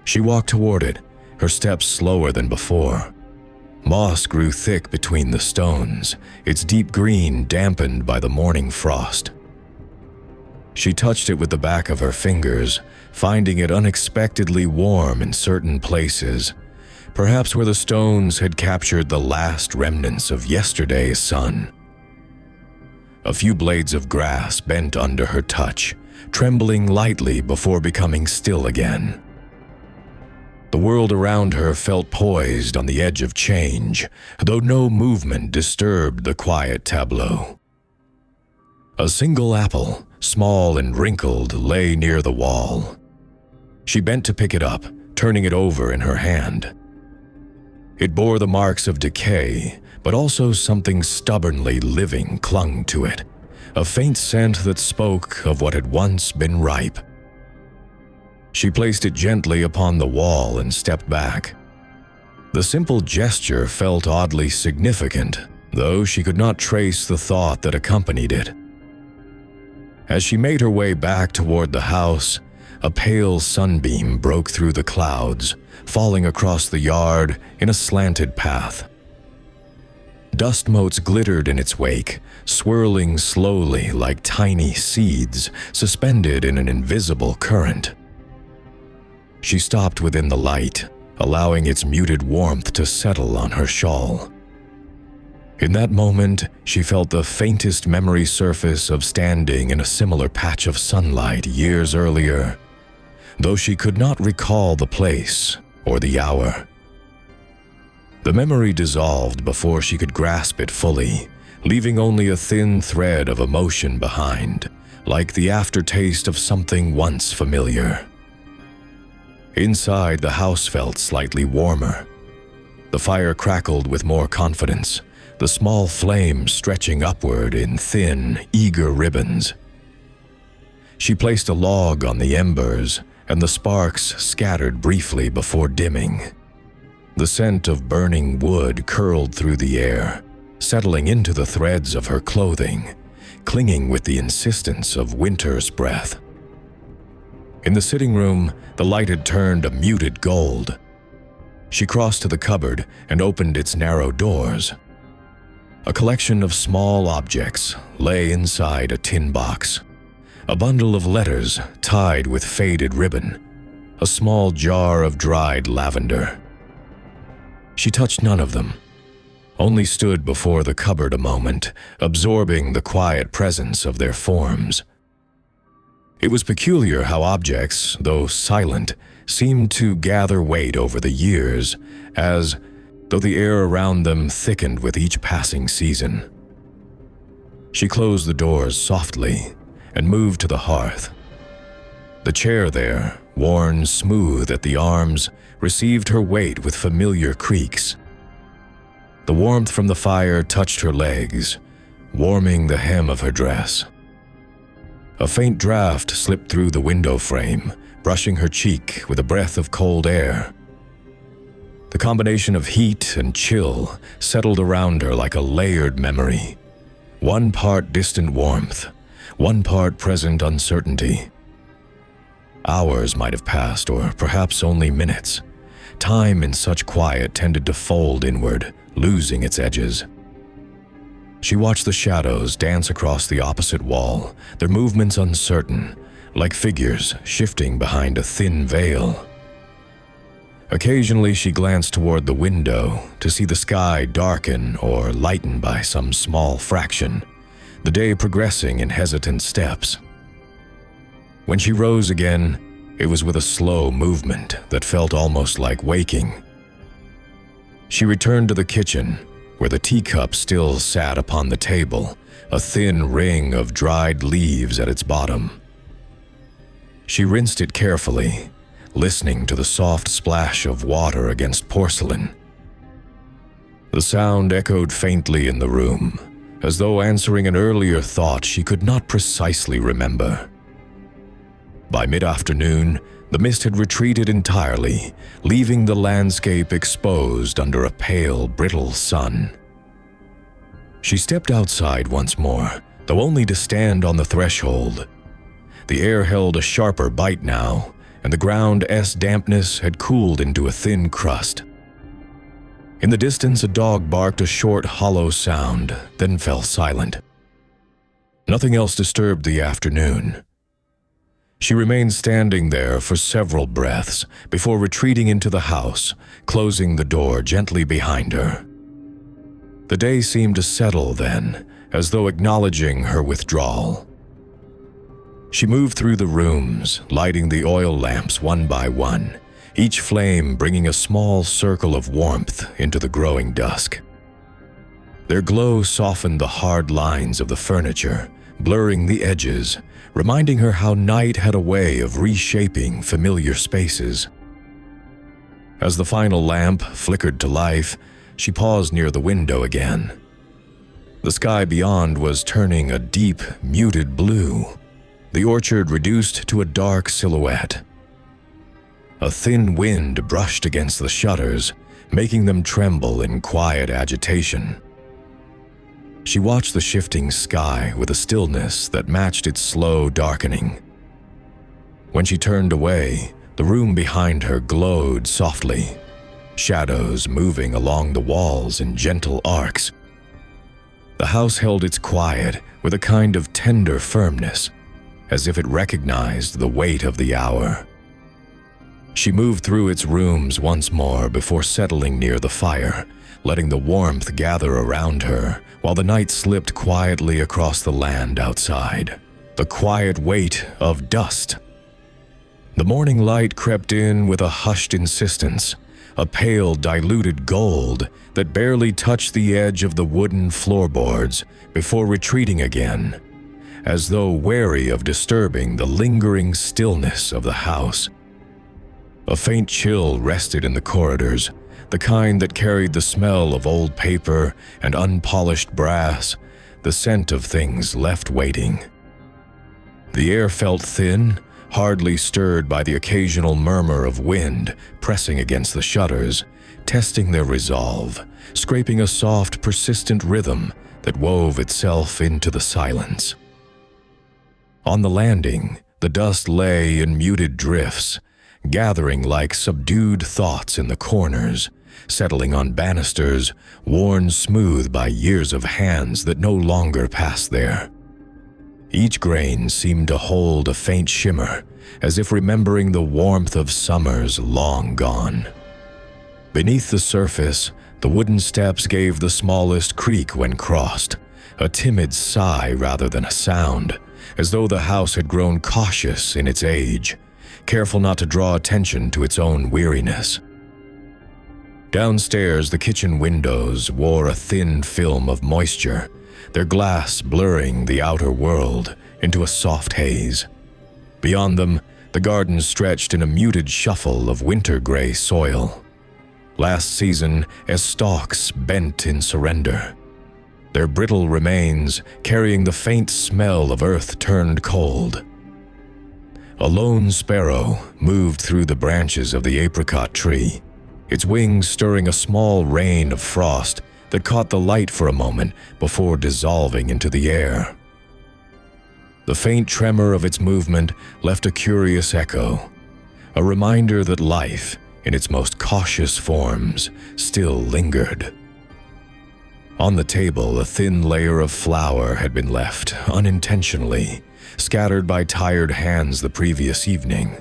She walked toward it, her steps slower than before. Moss grew thick between the stones, its deep green dampened by the morning frost. She touched it with the back of her fingers, finding it unexpectedly warm in certain places, perhaps where the stones had captured the last remnants of yesterday's sun. A few blades of grass bent under her touch, trembling lightly before becoming still again. The world around her felt poised on the edge of change, though no movement disturbed the quiet tableau. A single apple, small and wrinkled, lay near the wall. She bent to pick it up, turning it over in her hand. It bore the marks of decay, but also something stubbornly living clung to it, a faint scent that spoke of what had once been ripe. She placed it gently upon the wall and stepped back. The simple gesture felt oddly significant, though she could not trace the thought that accompanied it. As she made her way back toward the house, a pale sunbeam broke through the clouds, falling across the yard in a slanted path. Dust motes glittered in its wake, swirling slowly like tiny seeds suspended in an invisible current. She stopped within the light, allowing its muted warmth to settle on her shawl. In that moment, she felt the faintest memory surface of standing in a similar patch of sunlight years earlier, though she could not recall the place or the hour. The memory dissolved before she could grasp it fully, leaving only a thin thread of emotion behind, like the aftertaste of something once familiar. Inside, the house felt slightly warmer. The fire crackled with more confidence, the small flames stretching upward in thin, eager ribbons. She placed a log on the embers, and the sparks scattered briefly before dimming. The scent of burning wood curled through the air, settling into the threads of her clothing, clinging with the insistence of winter's breath. In the sitting room, the light had turned a muted gold. She crossed to the cupboard and opened its narrow doors. A collection of small objects lay inside a tin box. A bundle of letters tied with faded ribbon, a small jar of dried lavender. She touched none of them, only stood before the cupboard a moment, absorbing the quiet presence of their forms. It was peculiar how objects, though silent, seemed to gather weight over the years, as though the air around them thickened with each passing season. She closed the doors softly and moved to the hearth. The chair there, worn smooth at the arms, received her weight with familiar creaks. The warmth from the fire touched her legs, warming the hem of her dress. A faint draft slipped through the window frame, brushing her cheek with a breath of cold air. The combination of heat and chill settled around her like a layered memory. One part distant warmth, one part present uncertainty. Hours might have passed, or perhaps only minutes. Time in such quiet tended to fold inward, losing its edges. She watched the shadows dance across the opposite wall, their movements uncertain, like figures shifting behind a thin veil. Occasionally she glanced toward the window to see the sky darken or lighten by some small fraction, the day progressing in hesitant steps. When she rose again, it was with a slow movement that felt almost like waking. She returned to the kitchen, where the teacup still sat upon the table, a thin ring of dried leaves at its bottom. She rinsed it carefully, listening to the soft splash of water against porcelain. The sound echoed faintly in the room, as though answering an earlier thought she could not precisely remember. By mid-afternoon, the mist had retreated entirely, leaving the landscape exposed under a pale, brittle sun. She stepped outside once more, though only to stand on the threshold. The air held a sharper bite now, and the ground's dampness had cooled into a thin crust. In the distance, a dog barked a short, hollow sound, then fell silent. Nothing else disturbed the afternoon. She remained standing there for several breaths before retreating into the house, closing the door gently behind her. The day seemed to settle then, as though acknowledging her withdrawal. She moved through the rooms, lighting the oil lamps one by one, each flame bringing a small circle of warmth into the growing dusk. Their glow softened the hard lines of the furniture, blurring the edges, reminding her how night had a way of reshaping familiar spaces. As the final lamp flickered to life, she paused near the window again. The sky beyond was turning a deep, muted blue, the orchard reduced to a dark silhouette. A thin wind brushed against the shutters, making them tremble in quiet agitation. She watched the shifting sky with a stillness that matched its slow darkening. When she turned away, the room behind her glowed softly, shadows moving along the walls in gentle arcs. The house held its quiet with a kind of tender firmness, as if it recognized the weight of the hour. She moved through its rooms once more before settling near the fire, letting the warmth gather around her while the night slipped quietly across the land outside, the quiet weight of dust. The morning light crept in with a hushed insistence, a pale, diluted gold that barely touched the edge of the wooden floorboards before retreating again, as though wary of disturbing the lingering stillness of the house. A faint chill rested in the corridors, the kind that carried the smell of old paper and unpolished brass, the scent of things left waiting. The air felt thin, hardly stirred by the occasional murmur of wind pressing against the shutters, testing their resolve, scraping a soft, persistent rhythm that wove itself into the silence. On the landing, the dust lay in muted drifts, gathering like subdued thoughts in the corners, settling on banisters worn smooth by years of hands that no longer passed there. Each grain seemed to hold a faint shimmer, as if remembering the warmth of summers long gone. Beneath the surface, the wooden steps gave the smallest creak when crossed, a timid sigh rather than a sound, as though the house had grown cautious in its age, careful not to draw attention to its own weariness. Downstairs, the kitchen windows wore a thin film of moisture, their glass blurring the outer world into a soft haze. Beyond them, the garden stretched in a muted shuffle of winter-gray soil. Last season, as stalks bent in surrender, their brittle remains carrying the faint smell of earth turned cold. A lone sparrow moved through the branches of the apricot tree, its wings stirring a small rain of frost that caught the light for a moment before dissolving into the air. The faint tremor of its movement left a curious echo, a reminder that life, in its most cautious forms, still lingered. On the table, a thin layer of flour had been left unintentionally, scattered by tired hands the previous evening.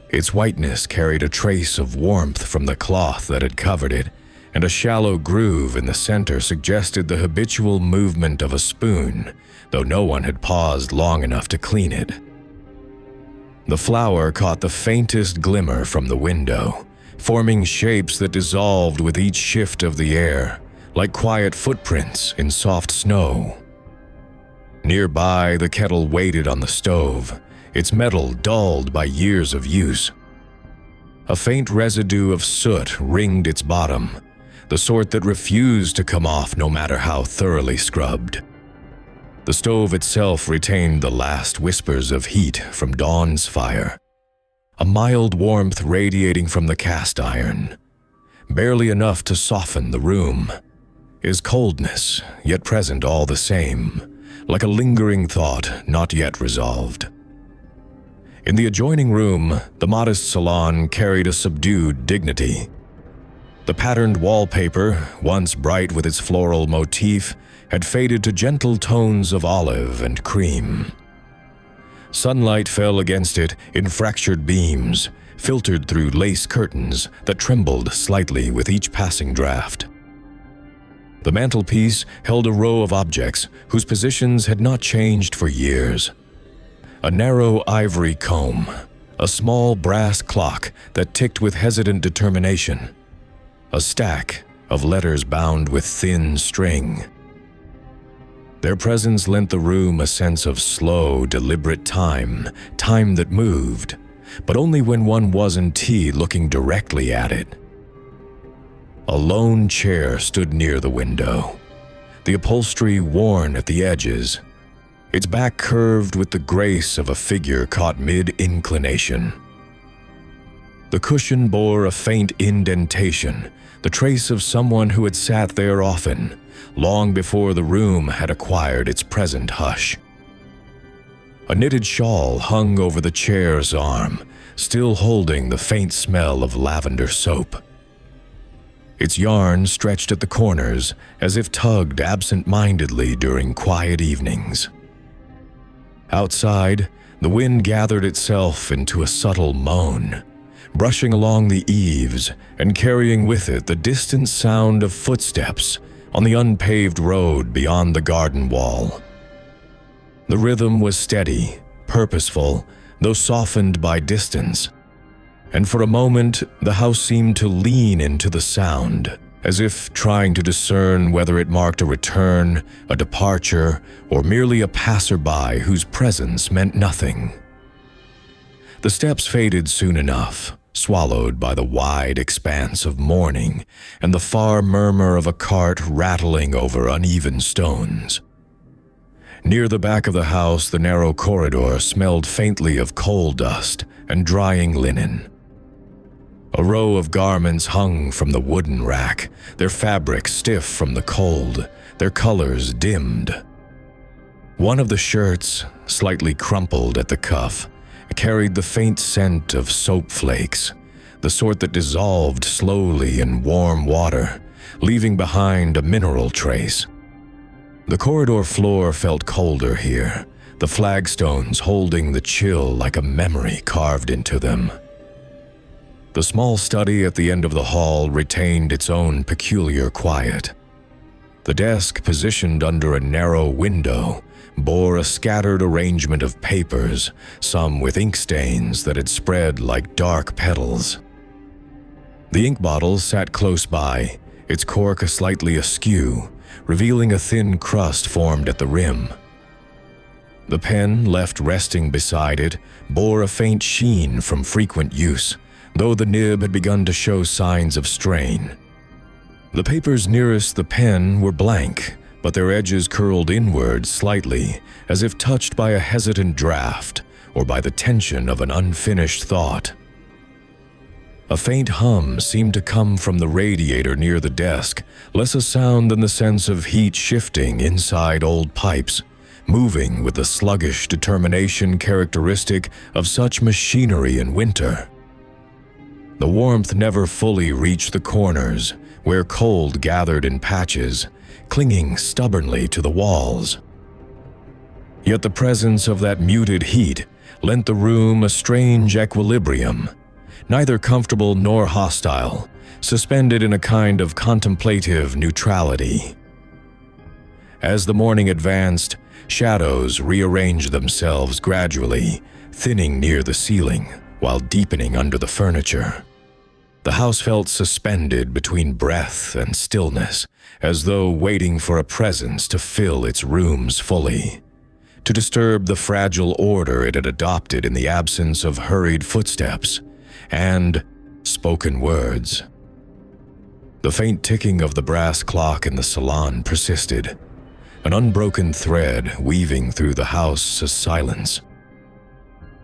Its whiteness carried a trace of warmth from the cloth that had covered it, and a shallow groove in the center suggested the habitual movement of a spoon, though no one had paused long enough to clean it. The flour caught the faintest glimmer from the window, forming shapes that dissolved with each shift of the air, like quiet footprints in soft snow. Nearby, the kettle waited on the stove, its metal dulled by years of use. A faint residue of soot ringed its bottom, the sort that refused to come off no matter how thoroughly scrubbed. The stove itself retained the last whispers of heat from dawn's fire, a mild warmth radiating from the cast iron, barely enough to soften the room. His coldness, yet present all the same, like a lingering thought not yet resolved. In the adjoining room, the modest salon carried a subdued dignity. The patterned wallpaper, once bright with its floral motif, had faded to gentle tones of olive and cream. Sunlight fell against it in fractured beams, filtered through lace curtains that trembled slightly with each passing draft. The mantelpiece held a row of objects whose positions had not changed for years. A narrow ivory comb, a small brass clock that ticked with hesitant determination, a stack of letters bound with thin string. Their presence lent the room a sense of slow, deliberate time that moved, but only when one wasn't looking directly at it. A lone chair stood near the window, the upholstery worn at the edges, its back curved with the grace of a figure caught mid-inclination. The cushion bore a faint indentation, the trace of someone who had sat there often, long before the room had acquired its present hush. A knitted shawl hung over the chair's arm, still holding the faint smell of lavender soap. Its yarn stretched at the corners as if tugged absent-mindedly during quiet evenings. Outside, the wind gathered itself into a subtle moan, brushing along the eaves and carrying with it the distant sound of footsteps on the unpaved road beyond the garden wall. The rhythm was steady, purposeful, though softened by distance, and for a moment the house seemed to lean into the sound, as if trying to discern whether it marked a return, a departure, or merely a passerby whose presence meant nothing. The steps faded soon enough, swallowed by the wide expanse of morning and the far murmur of a cart rattling over uneven stones. Near the back of the house, the narrow corridor smelled faintly of coal dust and drying linen. A row of garments hung from the wooden rack, their fabric stiff from the cold, their colors dimmed. One of the shirts, slightly crumpled at the cuff, carried the faint scent of soap flakes, the sort that dissolved slowly in warm water, leaving behind a mineral trace. The corridor floor felt colder here, the flagstones holding the chill like a memory carved into them. The small study at the end of the hall retained its own peculiar quiet. The desk, positioned under a narrow window, bore a scattered arrangement of papers, some with ink stains that had spread like dark petals. The ink bottle sat close by, its cork slightly askew, revealing a thin crust formed at the rim. The pen, left resting beside it, bore a faint sheen from frequent use, though the nib had begun to show signs of strain. The papers nearest the pen were blank, but their edges curled inward slightly, as if touched by a hesitant draft or by the tension of an unfinished thought. A faint hum seemed to come from the radiator near the desk, less a sound than the sense of heat shifting inside old pipes, moving with the sluggish determination characteristic of such machinery in winter. The warmth never fully reached the corners, where cold gathered in patches, clinging stubbornly to the walls. Yet the presence of that muted heat lent the room a strange equilibrium, neither comfortable nor hostile, suspended in a kind of contemplative neutrality. As the morning advanced, shadows rearranged themselves gradually, thinning near the ceiling, while deepening under the furniture. The house felt suspended between breath and stillness, as though waiting for a presence to fill its rooms fully, to disturb the fragile order it had adopted in the absence of hurried footsteps and spoken words. The faint ticking of the brass clock in the salon persisted, an unbroken thread weaving through the house's silence.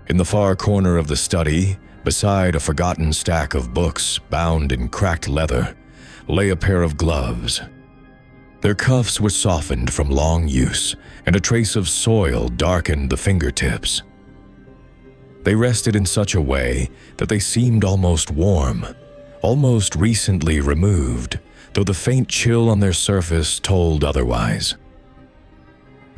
In the far corner of the study, beside a forgotten stack of books bound in cracked leather, lay a pair of gloves. Their cuffs were softened from long use, and a trace of soil darkened the fingertips. They rested in such a way that they seemed almost warm, almost recently removed, though the faint chill on their surface told otherwise.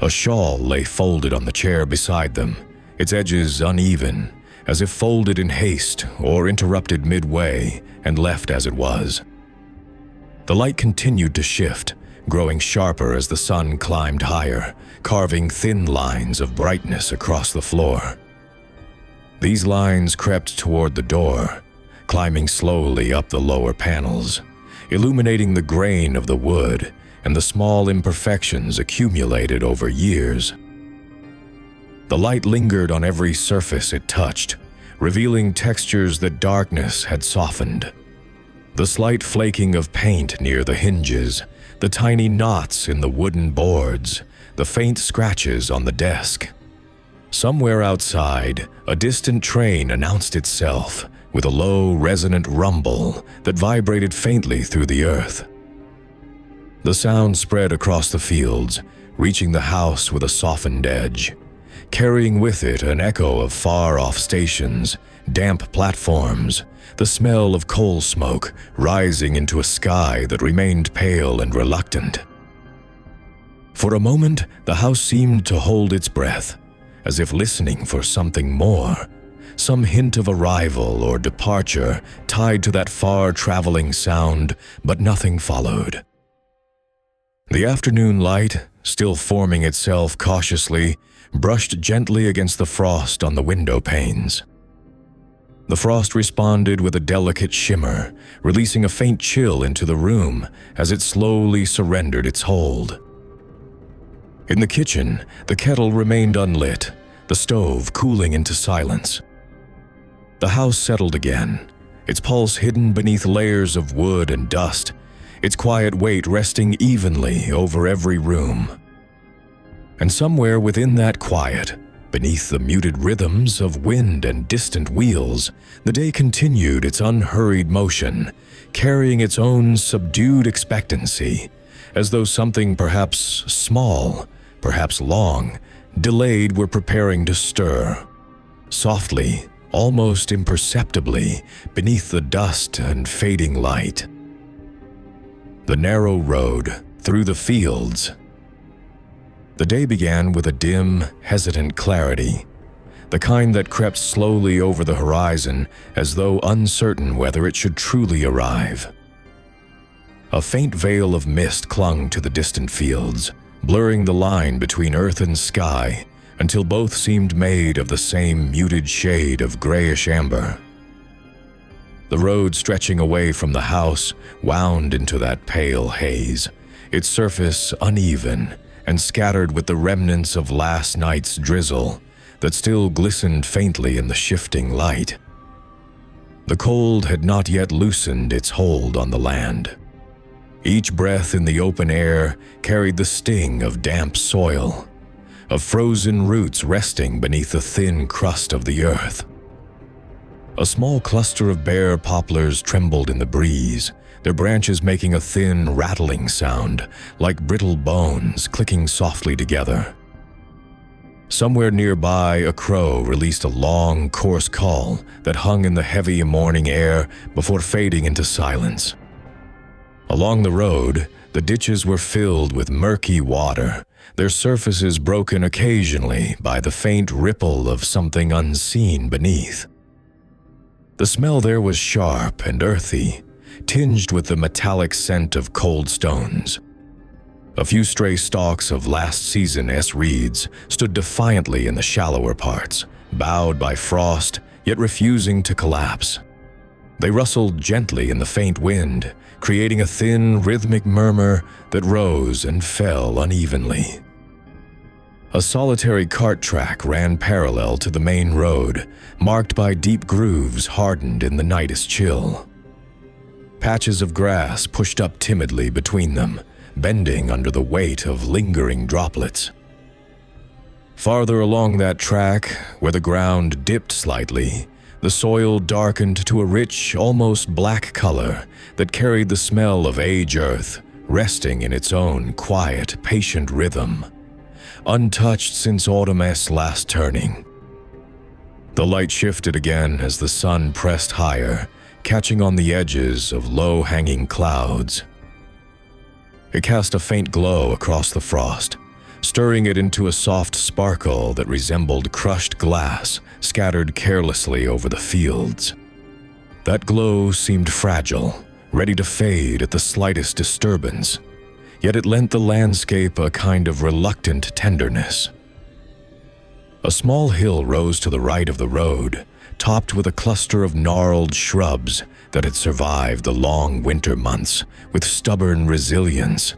A shawl lay folded on the chair beside them, its edges uneven, as if folded in haste or interrupted midway and left as it was. The light continued to shift, growing sharper as the sun climbed higher, carving thin lines of brightness across the floor. These lines crept toward the door, climbing slowly up the lower panels, illuminating the grain of the wood and the small imperfections accumulated over years. The light lingered on every surface it touched, revealing textures that darkness had softened. The slight flaking of paint near the hinges, the tiny knots in the wooden boards, the faint scratches on the desk. Somewhere outside, a distant train announced itself with a low, resonant rumble that vibrated faintly through the earth. The sound spread across the fields, reaching the house with a softened edge, carrying with it an echo of far-off stations, damp platforms, the smell of coal smoke rising into a sky that remained pale and reluctant. For a moment, the house seemed to hold its breath, as if listening for something more, some hint of arrival or departure tied to that far-traveling sound, but nothing followed. The afternoon light, still forming itself cautiously, brushed gently against the frost on the window panes. The frost responded with a delicate shimmer, releasing a faint chill into the room as it slowly surrendered its hold. In the kitchen, the kettle remained unlit, the stove cooling into silence. The house settled again, its pulse hidden beneath layers of wood and dust, its quiet weight resting evenly over every room. And somewhere within that quiet, beneath the muted rhythms of wind and distant wheels, the day continued its unhurried motion, carrying its own subdued expectancy, as though something perhaps small, perhaps long, delayed were preparing to stir. Softly, almost imperceptibly, beneath the dust and fading light. The narrow road through the fields. The day began with a dim, hesitant clarity, the kind that crept slowly over the horizon as though uncertain whether it should truly arrive. A faint veil of mist clung to the distant fields, blurring the line between earth and sky until both seemed made of the same muted shade of grayish amber. The road stretching away from the house wound into that pale haze, its surface uneven and scattered with the remnants of last night's drizzle that still glistened faintly in the shifting light. The cold had not yet loosened its hold on the land. Each breath in the open air carried the sting of damp soil, of frozen roots resting beneath the thin crust of the earth. A small cluster of bare poplars trembled in the breeze, their branches making a thin, rattling sound, like brittle bones clicking softly together. Somewhere nearby, a crow released a long, coarse call that hung in the heavy morning air before fading into silence. Along the road, the ditches were filled with murky water, their surfaces broken occasionally by the faint ripple of something unseen beneath. The smell there was sharp and earthy, tinged with the metallic scent of cold stones. A few stray stalks of last season reeds stood defiantly in the shallower parts, bowed by frost, yet refusing to collapse. They rustled gently in the faint wind, creating a thin, rhythmic murmur that rose and fell unevenly. A solitary cart track ran parallel to the main road, marked by deep grooves hardened in the night's chill. Patches of grass pushed up timidly between them, bending under the weight of lingering droplets. Farther along that track, where the ground dipped slightly, the soil darkened to a rich, almost black color that carried the smell of age earth, resting in its own quiet, patient rhythm, untouched since autumn's last turning. The light shifted again as the sun pressed higher, catching on the edges of low-hanging clouds. It cast a faint glow across the frost, stirring it into a soft sparkle that resembled crushed glass scattered carelessly over the fields. That glow seemed fragile, ready to fade at the slightest disturbance, yet it lent the landscape a kind of reluctant tenderness. A small hill rose to the right of the road, topped with a cluster of gnarled shrubs that had survived the long winter months with stubborn resilience.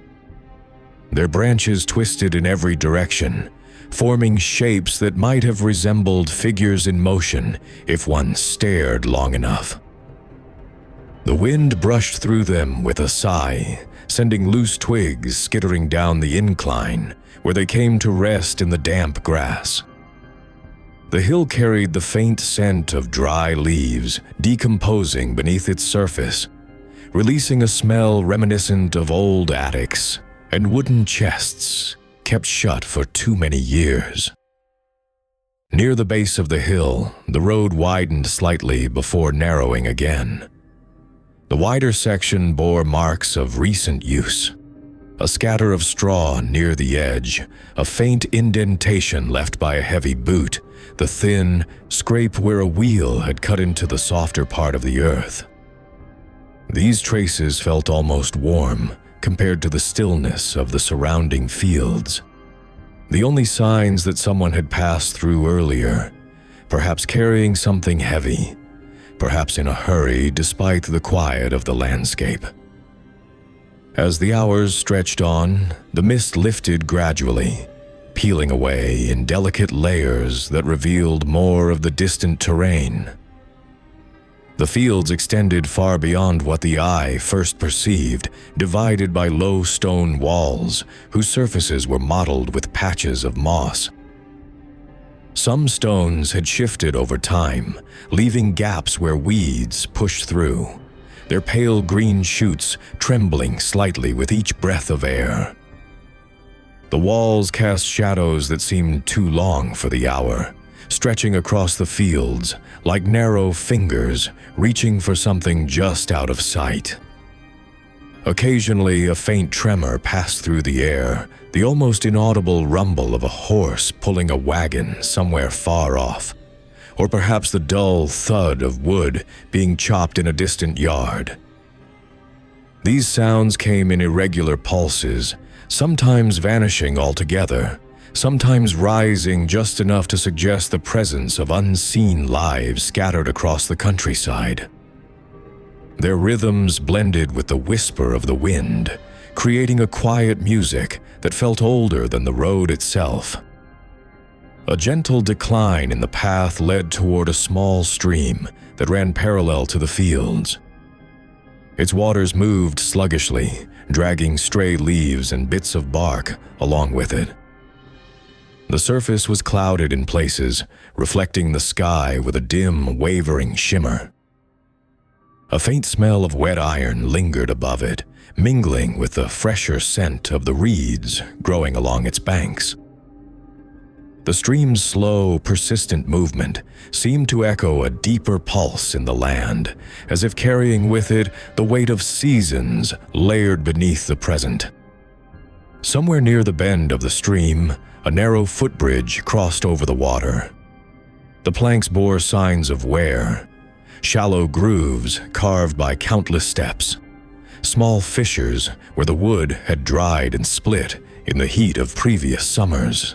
Their branches twisted in every direction, forming shapes that might have resembled figures in motion if one stared long enough. The wind brushed through them with a sigh, sending loose twigs skittering down the incline, where they came to rest in the damp grass. The hill carried the faint scent of dry leaves decomposing beneath its surface, releasing a smell reminiscent of old attics and wooden chests kept shut for too many years. Near the base of the hill, the road widened slightly before narrowing again. The wider section bore marks of recent use. A scatter of straw near the edge, a faint indentation left by a heavy boot, the thin scrape where a wheel had cut into the softer part of the earth. These traces felt almost warm compared to the stillness of the surrounding fields. The only signs that someone had passed through earlier, perhaps carrying something heavy, perhaps in a hurry despite the quiet of the landscape. As the hours stretched on, the mist lifted gradually, peeling away in delicate layers that revealed more of the distant terrain. The fields extended far beyond what the eye first perceived, divided by low stone walls whose surfaces were mottled with patches of moss. Some stones had shifted over time, leaving gaps where weeds pushed through, their pale green shoots trembling slightly with each breath of air. The walls cast shadows that seemed too long for the hour, stretching across the fields like narrow fingers reaching for something just out of sight. Occasionally, a faint tremor passed through the air, the almost inaudible rumble of a horse pulling a wagon somewhere far off, or perhaps the dull thud of wood being chopped in a distant yard. These sounds came in irregular pulses, sometimes vanishing altogether, sometimes rising just enough to suggest the presence of unseen lives scattered across the countryside. Their rhythms blended with the whisper of the wind, creating a quiet music that felt older than the road itself. A gentle decline in the path led toward a small stream that ran parallel to the fields. Its waters moved sluggishly, dragging stray leaves and bits of bark along with it. The surface was clouded in places, reflecting the sky with a dim, wavering shimmer. A faint smell of wet iron lingered above it, mingling with the fresher scent of the reeds growing along its banks. The stream's slow, persistent movement seemed to echo a deeper pulse in the land, as if carrying with it the weight of seasons layered beneath the present. Somewhere near the bend of the stream, a narrow footbridge crossed over the water. The planks bore signs of wear, shallow grooves carved by countless steps, small fissures where the wood had dried and split in the heat of previous summers.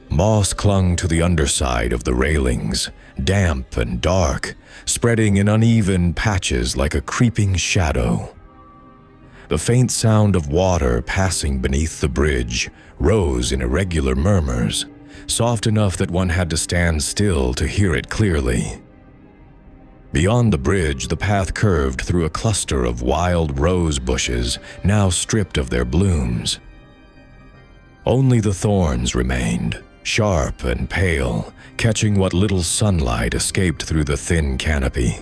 Moss clung to the underside of the railings, damp and dark, spreading in uneven patches like a creeping shadow. The faint sound of water passing beneath the bridge rose in irregular murmurs, soft enough that one had to stand still to hear it clearly. Beyond the bridge, the path curved through a cluster of wild rose bushes, now stripped of their blooms. Only the thorns remained, sharp and pale, catching what little sunlight escaped through the thin canopy.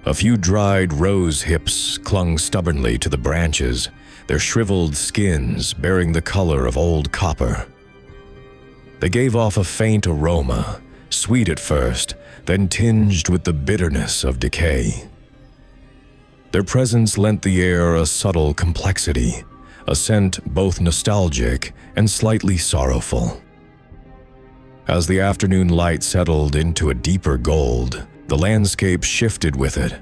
A few dried rose hips clung stubbornly to the branches, their shriveled skins bearing the color of old copper. They gave off a faint aroma, sweet at first, then tinged with the bitterness of decay. Their presence lent the air a subtle complexity, a scent both nostalgic and slightly sorrowful. As the afternoon light settled into a deeper gold, the landscape shifted with it.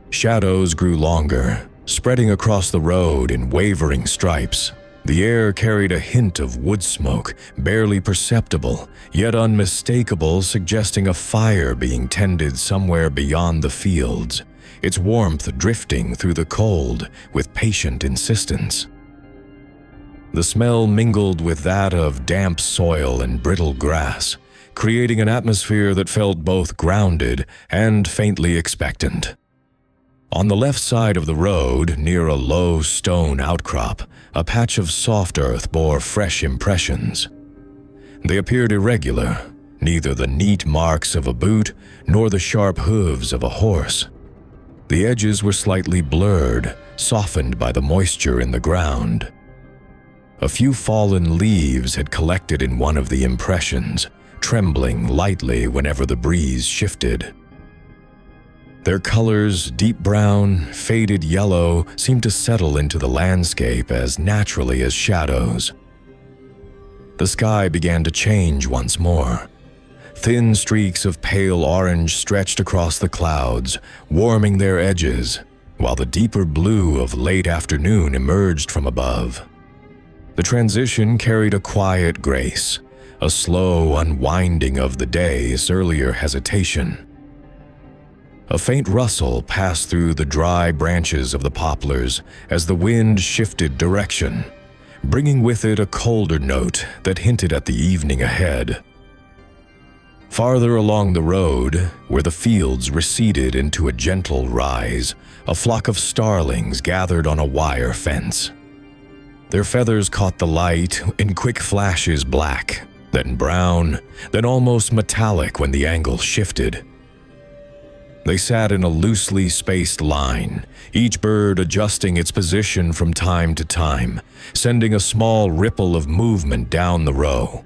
Shadows grew longer, spreading across the road in wavering stripes. The air carried a hint of wood smoke, barely perceptible, yet unmistakable, suggesting a fire being tended somewhere beyond the fields, its warmth drifting through the cold with patient insistence. The smell mingled with that of damp soil and brittle grass, creating an atmosphere that felt both grounded and faintly expectant. On the left side of the road, near a low stone outcrop, a patch of soft earth bore fresh impressions. They appeared irregular, neither the neat marks of a boot nor the sharp hooves of a horse. The edges were slightly blurred, softened by the moisture in the ground. A few fallen leaves had collected in one of the impressions, trembling lightly whenever the breeze shifted. Their colors, deep brown, faded yellow, seemed to settle into the landscape as naturally as shadows. The sky began to change once more. Thin streaks of pale orange stretched across the clouds, warming their edges, while the deeper blue of late afternoon emerged from above. The transition carried a quiet grace, a slow unwinding of the day's earlier hesitation. A faint rustle passed through the dry branches of the poplars as the wind shifted direction, bringing with it a colder note that hinted at the evening ahead. Farther along the road, where the fields receded into a gentle rise, a flock of starlings gathered on a wire fence. Their feathers caught the light in quick flashes, black, then brown, then almost metallic when the angle shifted. They sat in a loosely spaced line, each bird adjusting its position from time to time, sending a small ripple of movement down the row.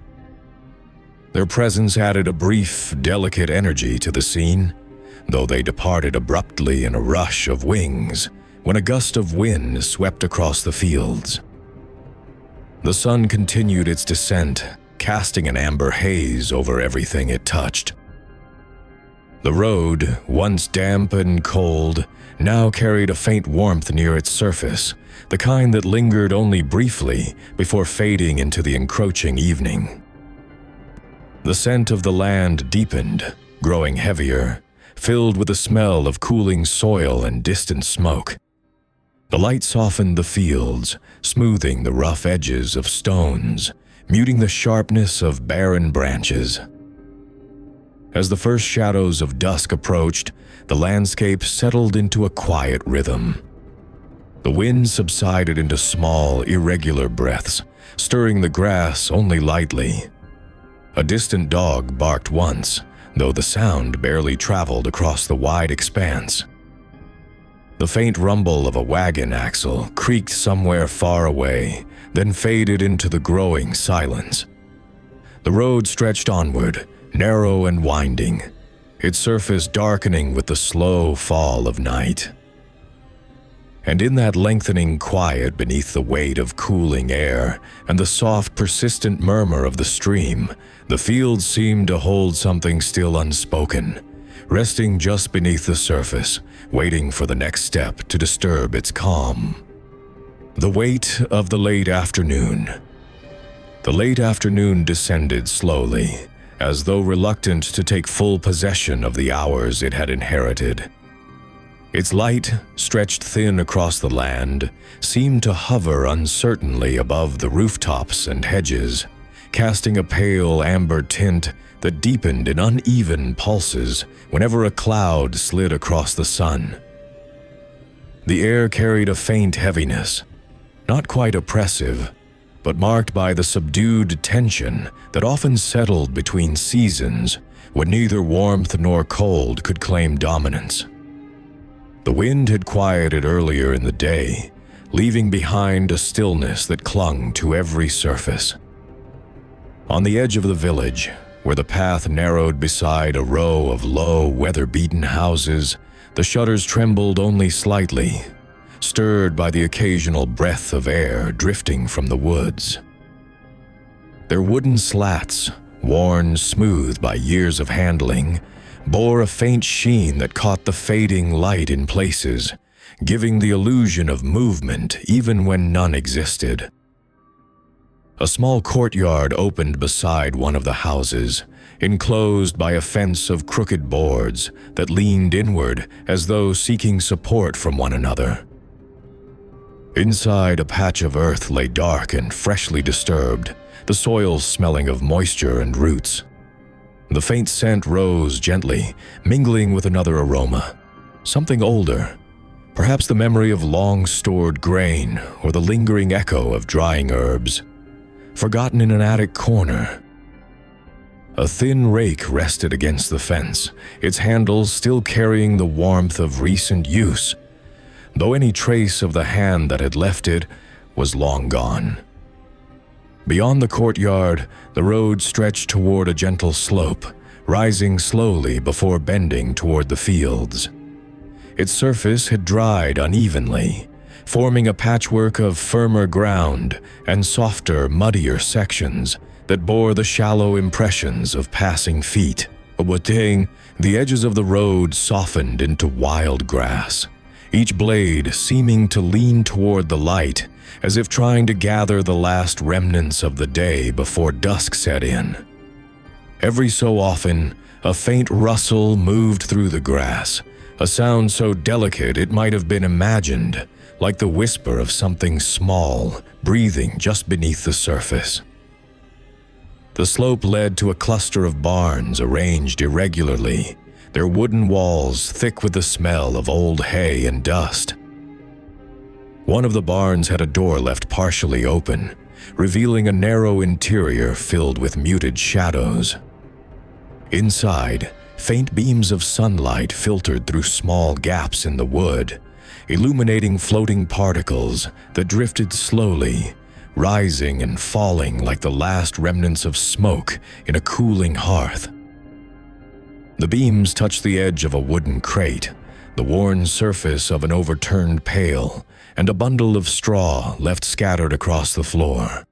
Their presence added a brief, delicate energy to the scene, though they departed abruptly in a rush of wings when a gust of wind swept across the fields. The sun continued its descent, casting an amber haze over everything it touched. The road, once damp and cold, now carried a faint warmth near its surface, the kind that lingered only briefly before fading into the encroaching evening. The scent of the land deepened, growing heavier, filled with the smell of cooling soil and distant smoke. The light softened the fields, smoothing the rough edges of stones, muting the sharpness of barren branches. As the first shadows of dusk approached, the landscape settled into a quiet rhythm. The wind subsided into small, irregular breaths, stirring the grass only lightly. A distant dog barked once, though the sound barely traveled across the wide expanse. The faint rumble of a wagon axle creaked somewhere far away, then faded into the growing silence. The road stretched onward, narrow and winding, its surface darkening with the slow fall of night. And in that lengthening quiet beneath the weight of cooling air and the soft, persistent murmur of the stream, the fields seemed to hold something still unspoken, resting just beneath the surface, waiting for the next step to disturb its calm. The weight of the late afternoon. The late afternoon descended slowly, as though reluctant to take full possession of the hours it had inherited. Its light, stretched thin across the land, seemed to hover uncertainly above the rooftops and hedges, casting a pale amber tint that deepened in uneven pulses whenever a cloud slid across the sun. The air carried a faint heaviness, not quite oppressive, but marked by the subdued tension that often settled between seasons when neither warmth nor cold could claim dominance. The wind had quieted earlier in the day, leaving behind a stillness that clung to every surface. On the edge of the village, where the path narrowed beside a row of low, weather-beaten houses, the shutters trembled only slightly, stirred by the occasional breath of air drifting from the woods. Their wooden slats, worn smooth by years of handling, bore a faint sheen that caught the fading light in places, giving the illusion of movement even when none existed. A small courtyard opened beside one of the houses, enclosed by a fence of crooked boards that leaned inward as though seeking support from one another. Inside, a patch of earth lay dark and freshly disturbed, the soil smelling of moisture and roots. The faint scent rose gently, mingling with another aroma, something older, perhaps the memory of long-stored grain or the lingering echo of drying herbs, forgotten in an attic corner. A thin rake rested against the fence, its handle still carrying the warmth of recent use, though any trace of the hand that had left it was long gone. Beyond the courtyard, the road stretched toward a gentle slope, rising slowly before bending toward the fields. Its surface had dried unevenly, forming a patchwork of firmer ground and softer, muddier sections that bore the shallow impressions of passing feet. Awaiting, the edges of the road softened into wild grass, each blade seeming to lean toward the light, as if trying to gather the last remnants of the day before dusk set in. Every so often, a faint rustle moved through the grass, a sound so delicate it might have been imagined, like the whisper of something small, breathing just beneath the surface. The slope led to a cluster of barns arranged irregularly, their wooden walls thick with the smell of old hay and dust. One of the barns had a door left partially open, revealing a narrow interior filled with muted shadows. Inside, faint beams of sunlight filtered through small gaps in the wood, illuminating floating particles that drifted slowly, rising and falling like the last remnants of smoke in a cooling hearth. The beams touched the edge of a wooden crate, the worn surface of an overturned pail, and a bundle of straw left scattered across the floor.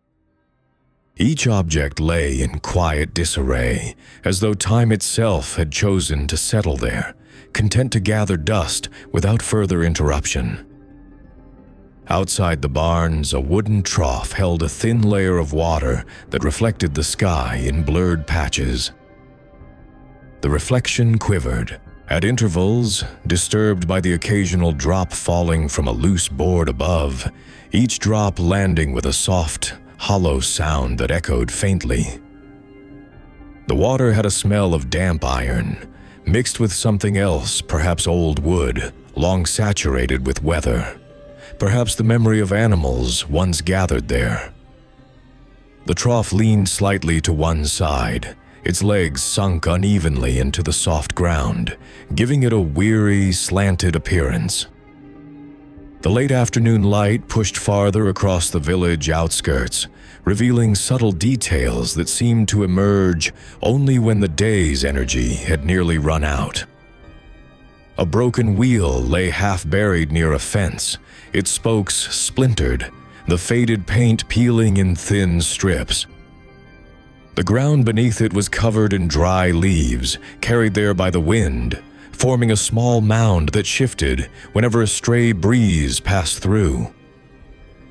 Each object lay in quiet disarray, as though time itself had chosen to settle there, content to gather dust without further interruption. Outside the barns, a wooden trough held a thin layer of water that reflected the sky in blurred patches. The reflection quivered, at intervals, disturbed by the occasional drop falling from a loose board above, each drop landing with a soft, hollow sound that echoed faintly. The water had a smell of damp iron, mixed with something else, perhaps old wood, long saturated with weather, perhaps the memory of animals once gathered there. The trough leaned slightly to one side, its legs sunk unevenly into the soft ground, giving it a weary, slanted appearance. The late afternoon light pushed farther across the village outskirts, revealing subtle details that seemed to emerge only when the day's energy had nearly run out. A broken wheel lay half-buried near a fence, its spokes splintered, the faded paint peeling in thin strips. The ground beneath it was covered in dry leaves, carried there by the wind, forming a small mound that shifted whenever a stray breeze passed through.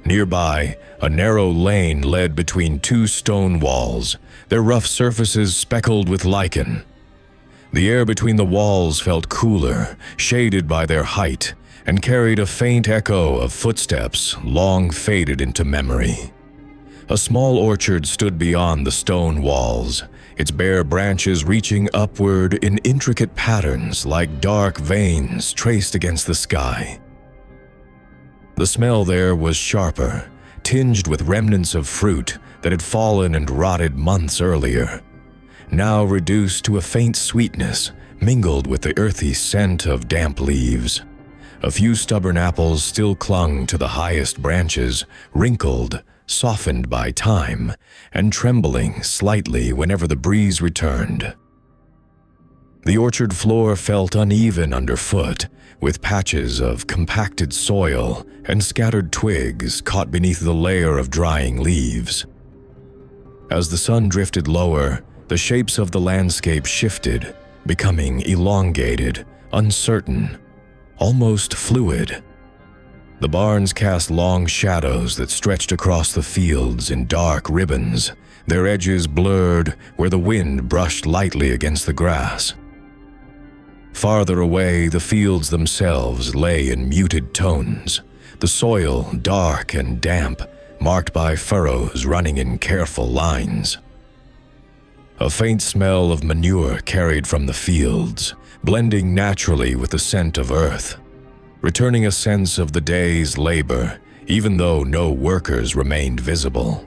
Nearby, a narrow lane led between two stone walls, their rough surfaces speckled with lichen. The air between the walls felt cooler, shaded by their height, and carried a faint echo of footsteps long faded into memory. A small orchard stood beyond the stone walls, its bare branches reaching upward in intricate patterns like dark veins traced against the sky. The smell there was sharper, tinged with remnants of fruit that had fallen and rotted months earlier, now reduced to a faint sweetness mingled with the earthy scent of damp leaves. A few stubborn apples still clung to the highest branches, wrinkled, softened by time, and trembling slightly whenever the breeze returned. The orchard floor felt uneven underfoot, with patches of compacted soil and scattered twigs caught beneath the layer of drying leaves. As the sun drifted lower, the shapes of the landscape shifted, becoming elongated, uncertain, almost fluid. The barns cast long shadows that stretched across the fields in dark ribbons, their edges blurred where the wind brushed lightly against the grass. Farther away, the fields themselves lay in muted tones, the soil dark and damp, marked by furrows running in careful lines. A faint smell of manure carried from the fields, blending naturally with the scent of earth, returning a sense of the day's labor, even though no workers remained visible.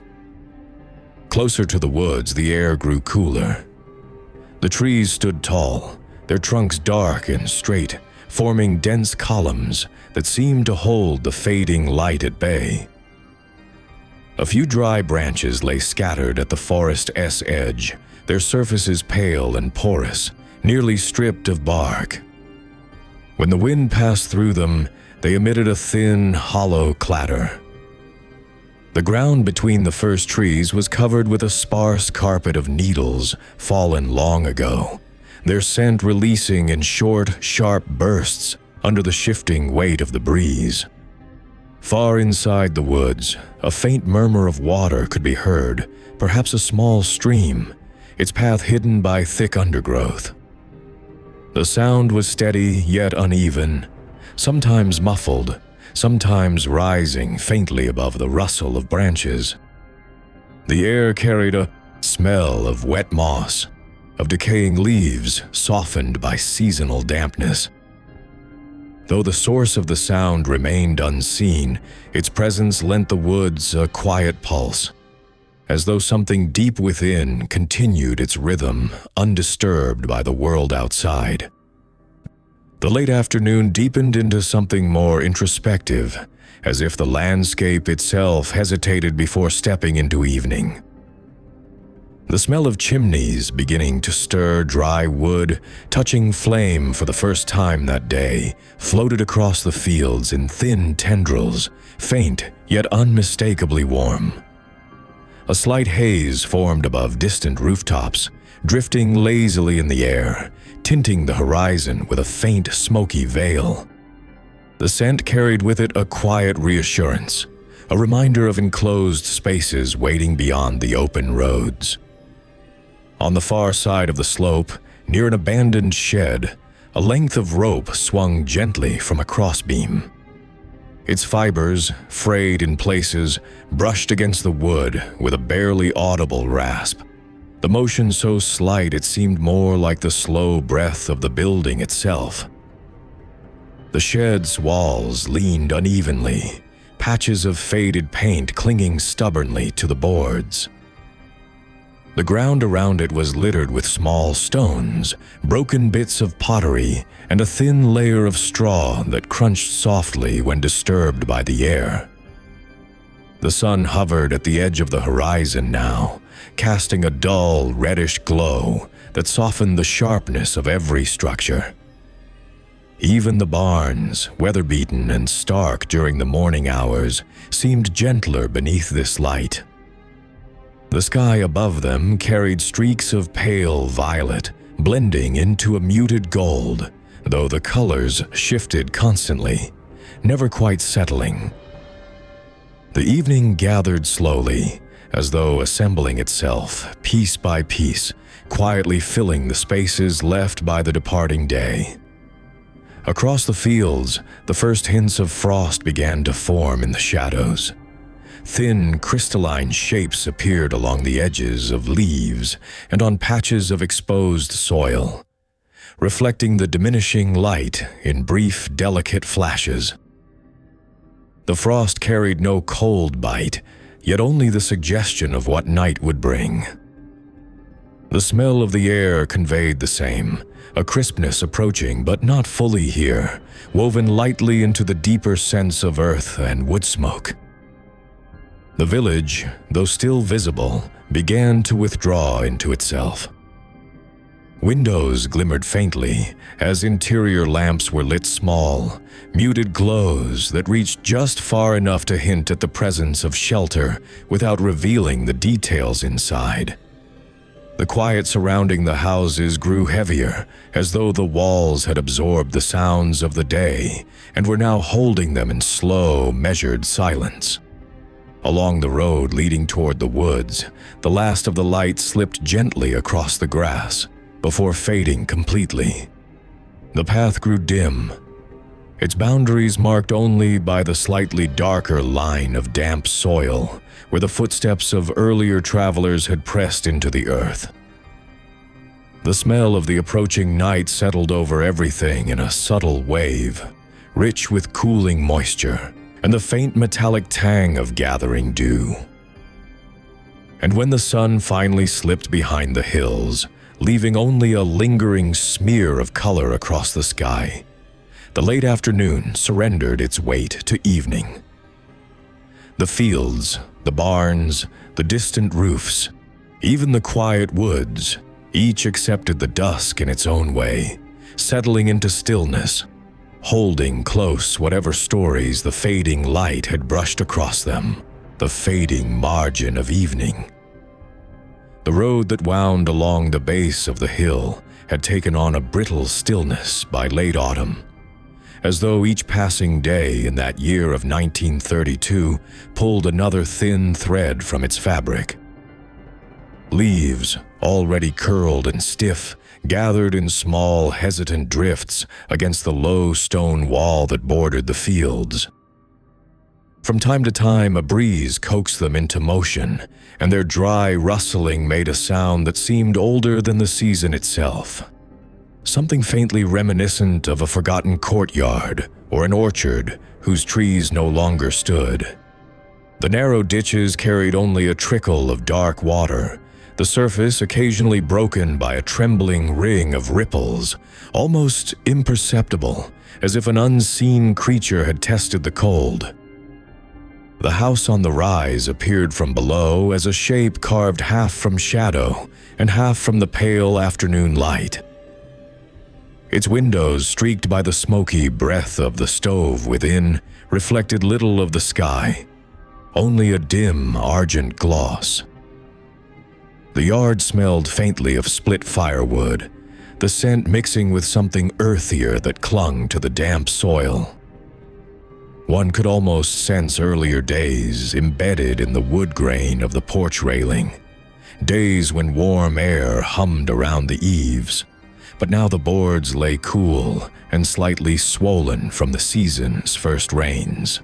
Closer to the woods, the air grew cooler. The trees stood tall, their trunks dark and straight, forming dense columns that seemed to hold the fading light at bay. A few dry branches lay scattered at the forest's edge, their surfaces pale and porous, nearly stripped of bark. When the wind passed through them, they emitted a thin, hollow clatter. The ground between the first trees was covered with a sparse carpet of needles fallen long ago, their scent releasing in short, sharp bursts under the shifting weight of the breeze. Far inside the woods, a faint murmur of water could be heard, perhaps a small stream, its path hidden by thick undergrowth. The sound was steady yet uneven, sometimes muffled, sometimes rising faintly above the rustle of branches. The air carried a smell of wet moss, of decaying leaves softened by seasonal dampness. Though the source of the sound remained unseen, its presence lent the woods a quiet pulse, as though something deep within continued its rhythm, undisturbed by the world outside. The late afternoon deepened into something more introspective, as if the landscape itself hesitated before stepping into evening. The smell of chimneys beginning to stir dry wood, touching flame for the first time that day, floated across the fields in thin tendrils, faint yet unmistakably warm. A slight haze formed above distant rooftops, drifting lazily in the air, tinting the horizon with a faint, smoky veil. The scent carried with it a quiet reassurance, a reminder of enclosed spaces waiting beyond the open roads. On the far side of the slope, near an abandoned shed, a length of rope swung gently from a crossbeam. Its fibers, frayed in places, brushed against the wood with a barely audible rasp, the motion so slight it seemed more like the slow breath of the building itself. The shed's walls leaned unevenly, patches of faded paint clinging stubbornly to the boards. The ground around it was littered with small stones, broken bits of pottery, and a thin layer of straw that crunched softly when disturbed by the air. The sun hovered at the edge of the horizon now, casting a dull, reddish glow that softened the sharpness of every structure. Even the barns, weather-beaten and stark during the morning hours, seemed gentler beneath this light. The sky above them carried streaks of pale violet, blending into a muted gold, though the colors shifted constantly, never quite settling. The evening gathered slowly, as though assembling itself, piece by piece, quietly filling the spaces left by the departing day. Across the fields, the first hints of frost began to form in the shadows. thin, crystalline shapes appeared along the edges of leaves and on patches of exposed soil, reflecting the diminishing light in brief, delicate flashes. The frost carried no cold bite, yet only the suggestion of what night would bring. The smell of the air conveyed the same, a crispness approaching but not fully here, woven lightly into the deeper sense of earth and wood smoke. The village, though still visible, began to withdraw into itself. Windows glimmered faintly as interior lamps were lit small, muted glows that reached just far enough to hint at the presence of shelter without revealing the details inside. The quiet surrounding the houses grew heavier, as though the walls had absorbed the sounds of the day and were now holding them in slow, measured silence. Along the road leading toward the woods, the last of the light slipped gently across the grass before fading completely. The path grew dim, its boundaries marked only by the slightly darker line of damp soil where the footsteps of earlier travelers had pressed into the earth. The smell of the approaching night settled over everything in a subtle wave, rich with cooling moisture and the faint metallic tang of gathering dew. And when the sun finally slipped behind the hills, leaving only a lingering smear of color across the sky, the late afternoon surrendered its weight to evening. The fields, the barns, the distant roofs, even the quiet woods, each accepted the dusk in its own way, settling into stillness, holding close whatever stories the fading light had brushed across them, the fading margin of evening. The road that wound along the base of the hill had taken on a brittle stillness by late autumn, as though each passing day in that year of 1932 pulled another thin thread from its fabric. Leaves, already curled and stiff, gathered in small, hesitant drifts against the low stone wall that bordered the fields. From time to time, a breeze coaxed them into motion, and their dry rustling made a sound that seemed older than the season itself. Something faintly reminiscent of a forgotten courtyard or an orchard whose trees no longer stood. The narrow ditches carried only a trickle of dark water, the surface occasionally broken by a trembling ring of ripples, almost imperceptible, as if an unseen creature had tested the cold. The house on the rise appeared from below as a shape carved half from shadow and half from the pale afternoon light. Its windows, streaked by the smoky breath of the stove within, reflected little of the sky, only a dim, argent gloss. The yard smelled faintly of split firewood, the scent mixing with something earthier that clung to the damp soil. One could almost sense earlier days embedded in the wood grain of the porch railing, days when warm air hummed around the eaves, but now the boards lay cool and slightly swollen from the season's first rains.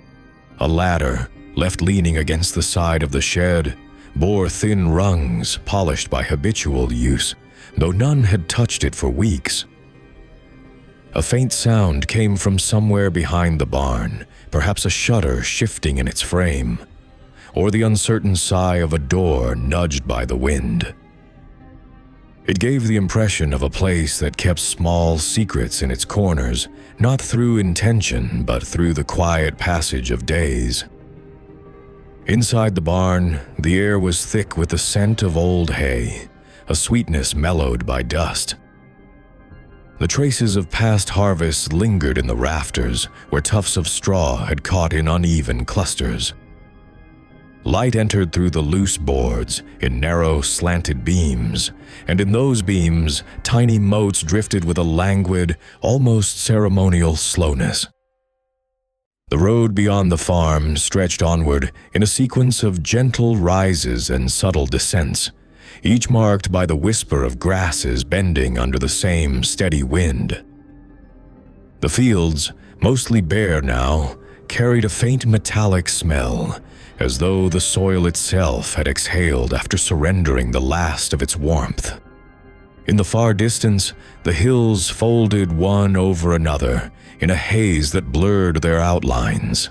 A ladder, left leaning against the side of the shed, bore thin rungs polished by habitual use, though none had touched it for weeks. A faint sound came from somewhere behind the barn, perhaps a shutter shifting in its frame, or the uncertain sigh of a door nudged by the wind. It gave the impression of a place that kept small secrets in its corners, not through intention, but through the quiet passage of days. Inside the barn, the air was thick with the scent of old hay, a sweetness mellowed by dust. The traces of past harvests lingered in the rafters, where tufts of straw had caught in uneven clusters. Light entered through the loose boards in narrow, slanted beams, and in those beams, tiny motes drifted with a languid, almost ceremonial slowness. The road beyond the farm stretched onward in a sequence of gentle rises and subtle descents, each marked by the whisper of grasses bending under the same steady wind. The fields, mostly bare now, carried a faint metallic smell, as though the soil itself had exhaled after surrendering the last of its warmth. In the far distance, the hills folded one over another in a haze that blurred their outlines.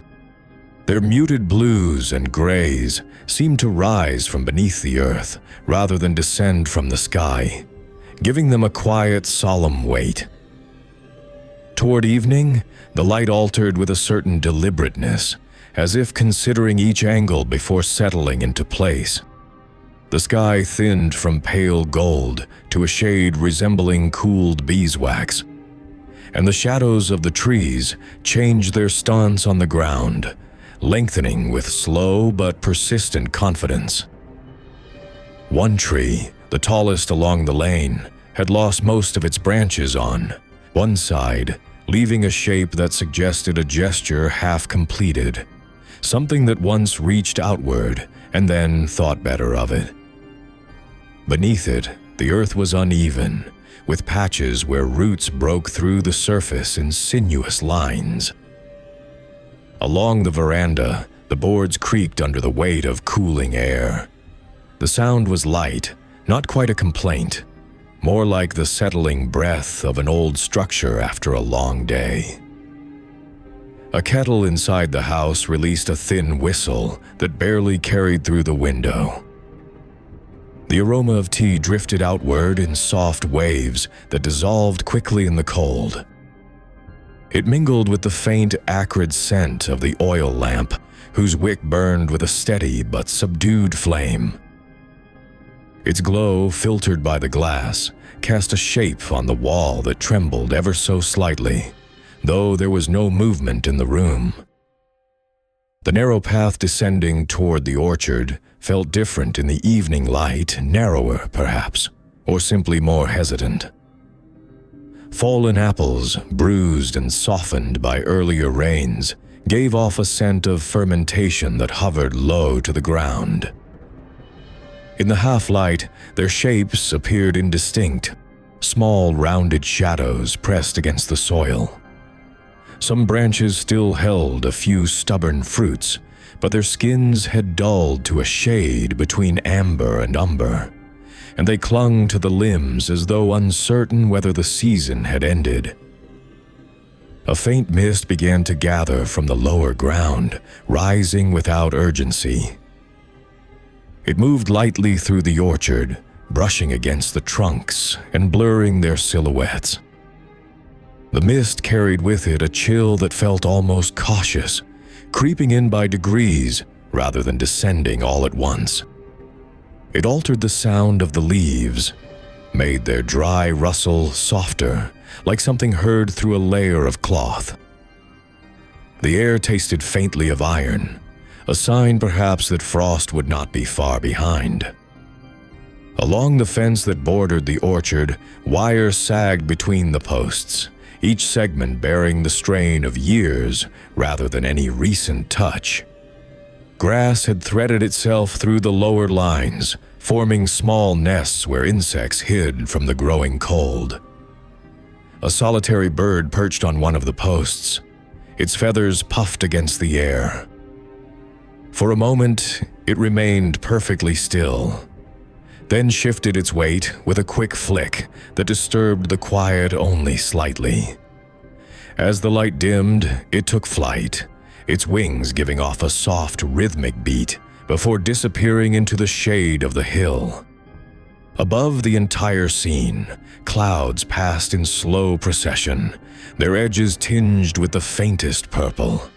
Their muted blues and grays seemed to rise from beneath the earth rather than descend from the sky, giving them a quiet, solemn weight. Toward evening, the light altered with a certain deliberateness, as if considering each angle before settling into place. The sky thinned from pale gold to a shade resembling cooled beeswax, and the shadows of the trees changed their stance on the ground, lengthening with slow but persistent confidence. One tree, the tallest along the lane, had lost most of its branches on one side, leaving a shape that suggested a gesture half completed, something that once reached outward and then thought better of it. Beneath it, the earth was uneven, with patches where roots broke through the surface in sinuous lines. Along the veranda, the boards creaked under the weight of cooling air. The sound was light, not quite a complaint, more like the settling breath of an old structure after a long day. A kettle inside the house released a thin whistle that barely carried through the window. The aroma of tea drifted outward in soft waves that dissolved quickly in the cold. It mingled with the faint, acrid scent of the oil lamp, whose wick burned with a steady but subdued flame. Its glow, filtered by the glass, cast a shape on the wall that trembled ever so slightly, though there was no movement in the room. The narrow path descending toward the orchard felt different in the evening light, narrower perhaps, or simply more hesitant. Fallen apples, bruised and softened by earlier rains, gave off a scent of fermentation that hovered low to the ground. In the half-light, their shapes appeared indistinct, small rounded shadows pressed against the soil. Some branches still held a few stubborn fruits, but their skins had dulled to a shade between amber and umber, and they clung to the limbs as though uncertain whether the season had ended. A faint mist began to gather from the lower ground, rising without urgency. It moved lightly through the orchard, brushing against the trunks and blurring their silhouettes. The mist carried with it a chill that felt almost cautious, creeping in by degrees rather than descending all at once. It altered the sound of the leaves, made their dry rustle softer, like something heard through a layer of cloth. The air tasted faintly of iron, a sign perhaps that frost would not be far behind. Along the fence that bordered the orchard, wire sagged between the posts, each segment bearing the strain of years rather than any recent touch. Grass had threaded itself through the lower lines, forming small nests where insects hid from the growing cold. A solitary bird perched on one of the posts, its feathers puffed against the air. For a moment, it remained perfectly still, then shifted its weight with a quick flick that disturbed the quiet only slightly. As the light dimmed, it took flight, its wings giving off a soft, rhythmic beat before disappearing into the shade of the hill. Above the entire scene, clouds passed in slow procession, their edges tinged with the faintest purple.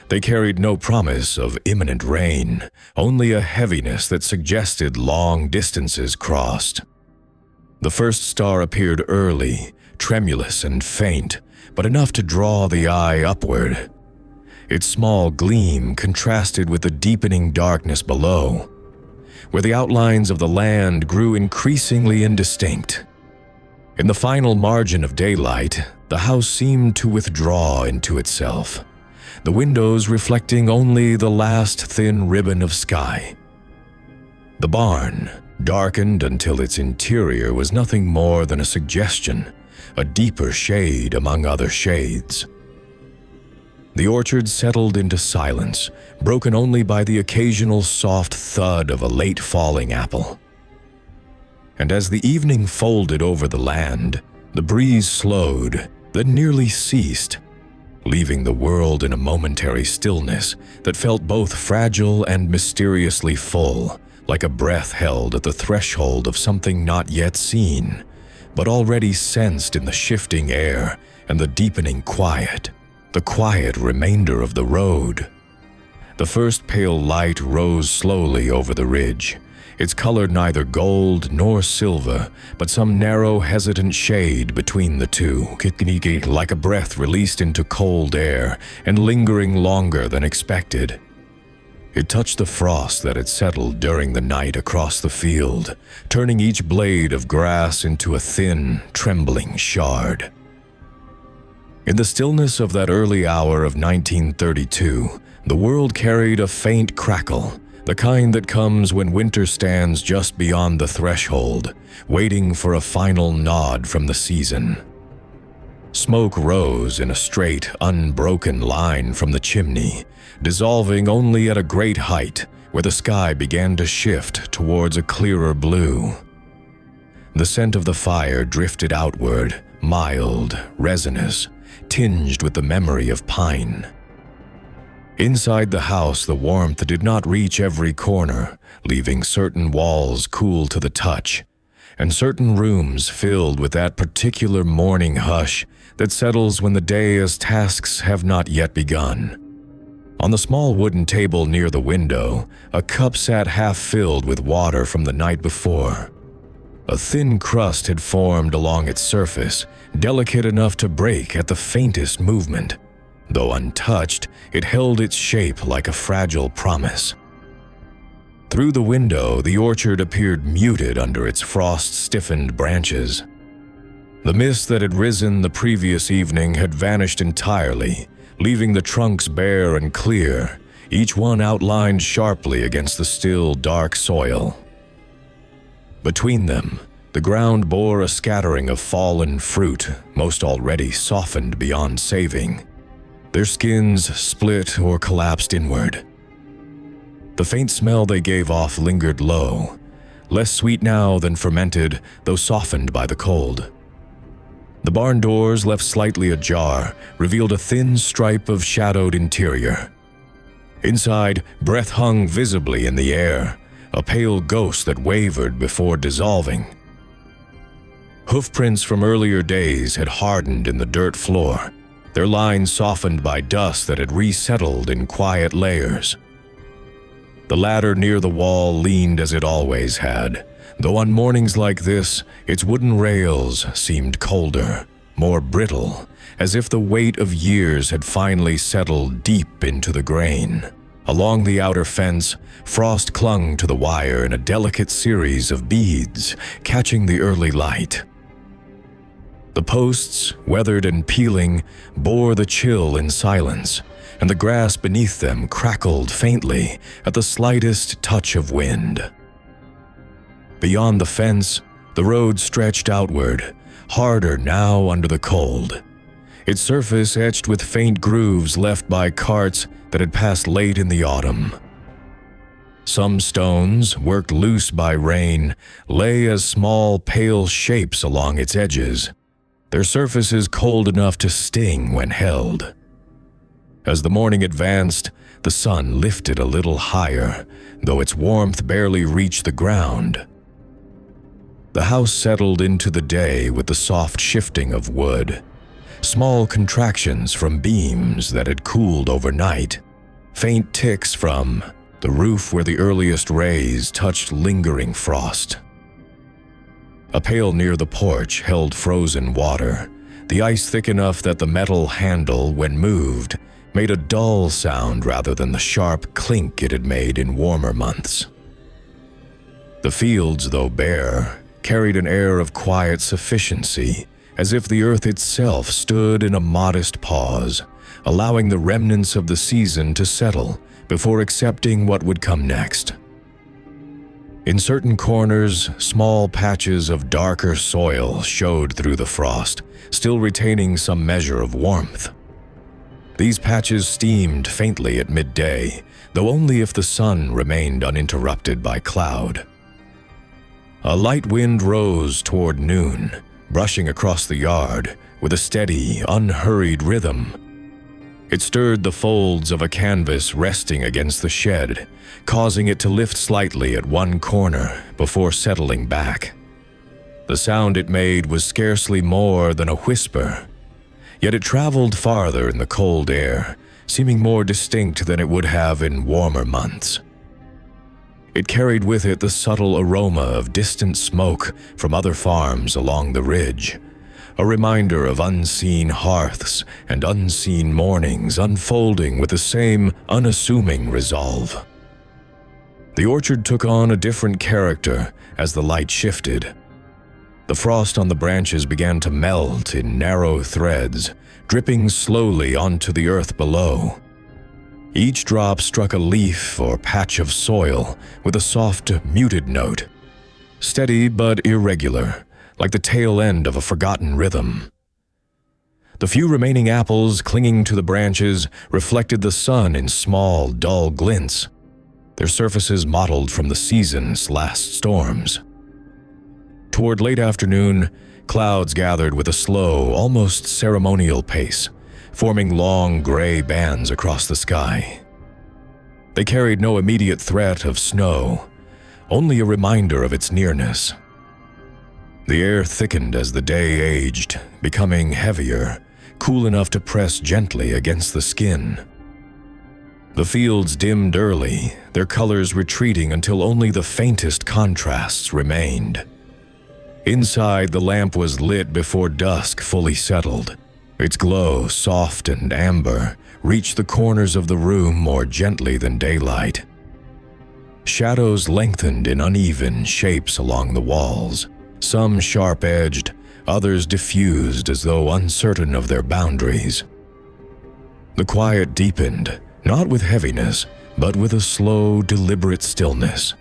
They carried no promise of imminent rain, only a heaviness that suggested long distances crossed. The first star appeared early, tremulous and faint, but enough to draw the eye upward. Its small gleam contrasted with the deepening darkness below, where the outlines of the land grew increasingly indistinct. In the final margin of daylight, the house seemed to withdraw into itself, the windows reflecting only the last thin ribbon of sky. The barn, darkened until its interior was nothing more than a suggestion, a deeper shade among other shades. the orchard settled into silence, broken only by the occasional soft thud of a late falling apple. And as the evening folded over the land, the breeze slowed, then nearly ceased, leaving the world in a momentary stillness that felt both fragile and mysteriously full, like a breath held at the threshold of something not yet seen, but already sensed in the shifting air and the deepening quiet, the quiet remainder of the road. The first pale light rose slowly over the ridge, its color neither gold nor silver, but some narrow, hesitant shade between the two, like a breath released into cold air and lingering longer than expected. It touched the frost that had settled during the night across the field, turning each blade of grass into a thin, trembling shard. In the stillness of that early hour of 1932, the world carried a faint crackle, the kind that comes when winter stands just beyond the threshold, waiting for a final nod from the season. Smoke rose in a straight, unbroken line from the chimney, dissolving only at a great height where the sky began to shift towards a clearer blue. The scent of the fire drifted outward, mild, resinous, tinged with the memory of pine. Inside the house, the warmth did not reach every corner, leaving certain walls cool to the touch, and certain rooms filled with that particular morning hush that settles when the day's tasks have not yet begun. On the small wooden table near the window, a cup sat half-filled with water from the night before. A thin crust had formed along its surface, delicate enough to break at the faintest movement. Though untouched, it held its shape like a fragile promise. Through the window, the orchard appeared muted under its frost-stiffened branches. The mist that had risen the previous evening had vanished entirely, leaving the trunks bare and clear, each one outlined sharply against the still, dark soil. Between them, the ground bore a scattering of fallen fruit, most already softened beyond saving, their skins split or collapsed inward. The faint smell they gave off lingered low, less sweet now than fermented, though softened by the cold. The barn doors, left slightly ajar, revealed a thin stripe of shadowed interior. Inside, breath hung visibly in the air, a pale ghost that wavered before dissolving. Hoofprints from earlier days had hardened in the dirt floor, their lines softened by dust that had resettled in quiet layers. The ladder near the wall leaned as it always had, though on mornings like this, its wooden rails seemed colder, more brittle, as if the weight of years had finally settled deep into the grain. Along the outer fence, frost clung to the wire in a delicate series of beads, catching the early light. The posts, weathered and peeling, bore the chill in silence, and the grass beneath them crackled faintly at the slightest touch of wind. Beyond the fence, the road stretched outward, harder now under the cold, its surface etched with faint grooves left by carts that had passed late in the autumn. Some stones, worked loose by rain, lay as small, pale shapes along its edges, their surfaces cold enough to sting when held. As the morning advanced, the sun lifted a little higher, though its warmth barely reached the ground. The house settled into the day with the soft shifting of wood, small contractions from beams that had cooled overnight, faint ticks from the roof where the earliest rays touched lingering frost. A pail near the porch held frozen water, the ice thick enough that the metal handle, when moved, made a dull sound rather than the sharp clink it had made in warmer months. The fields, though bare, carried an air of quiet sufficiency, as if the earth itself stood in a modest pause, allowing the remnants of the season to settle before accepting what would come next. In certain corners, small patches of darker soil showed through the frost, still retaining some measure of warmth. These patches steamed faintly at midday, though only if the sun remained uninterrupted by cloud. A light wind rose toward noon, brushing across the yard with a steady, unhurried rhythm. It stirred the folds of a canvas resting against the shed, causing it to lift slightly at one corner before settling back. The sound it made was scarcely more than a whisper, yet it traveled farther in the cold air, seeming more distinct than it would have in warmer months. It carried with it the subtle aroma of distant smoke from other farms along the ridge, a reminder of unseen hearths and unseen mornings unfolding with the same unassuming resolve. The orchard took on a different character as the light shifted. The frost on the branches began to melt in narrow threads, dripping slowly onto the earth below. Each drop struck a leaf or patch of soil with a soft, muted note, steady but irregular, like the tail end of a forgotten rhythm. The few remaining apples clinging to the branches reflected the sun in small, dull glints, their surfaces mottled from the season's last storms. Toward late afternoon, clouds gathered with a slow, almost ceremonial pace, forming long gray bands across the sky. They carried no immediate threat of snow, only a reminder of its nearness. The air thickened as the day aged, becoming heavier, cool enough to press gently against the skin. The fields dimmed early, their colors retreating until only the faintest contrasts remained. Inside, the lamp was lit before dusk fully settled. Its glow, soft and amber, reached the corners of the room more gently than daylight. Shadows lengthened in uneven shapes along the walls, some sharp-edged, others diffused as though uncertain of their boundaries. The quiet deepened, not with heaviness, but with a slow, deliberate stillness,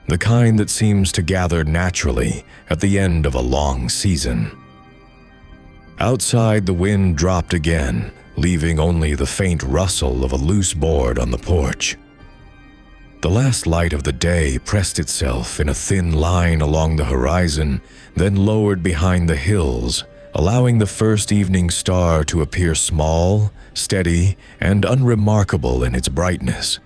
the kind that seems to gather naturally at the end of a long season. Outside, the wind dropped again, leaving only the faint rustle of a loose board on the porch. The last light of the day pressed itself in a thin line along the horizon, then lowered behind the hills, allowing the first evening star to appear small, steady, and unremarkable in its brightness,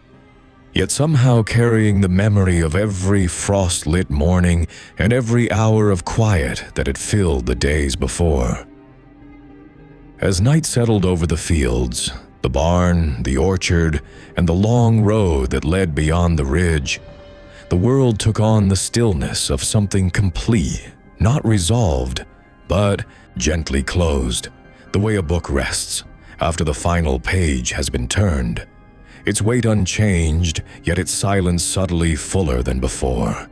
yet somehow carrying the memory of every frost-lit morning and every hour of quiet that had filled the days before. As night settled over the fields, the barn, the orchard, and the long road that led beyond the ridge, the world took on the stillness of something complete, not resolved, but gently closed, the way a book rests after the final page has been turned, its weight unchanged, yet its silence subtly fuller than before.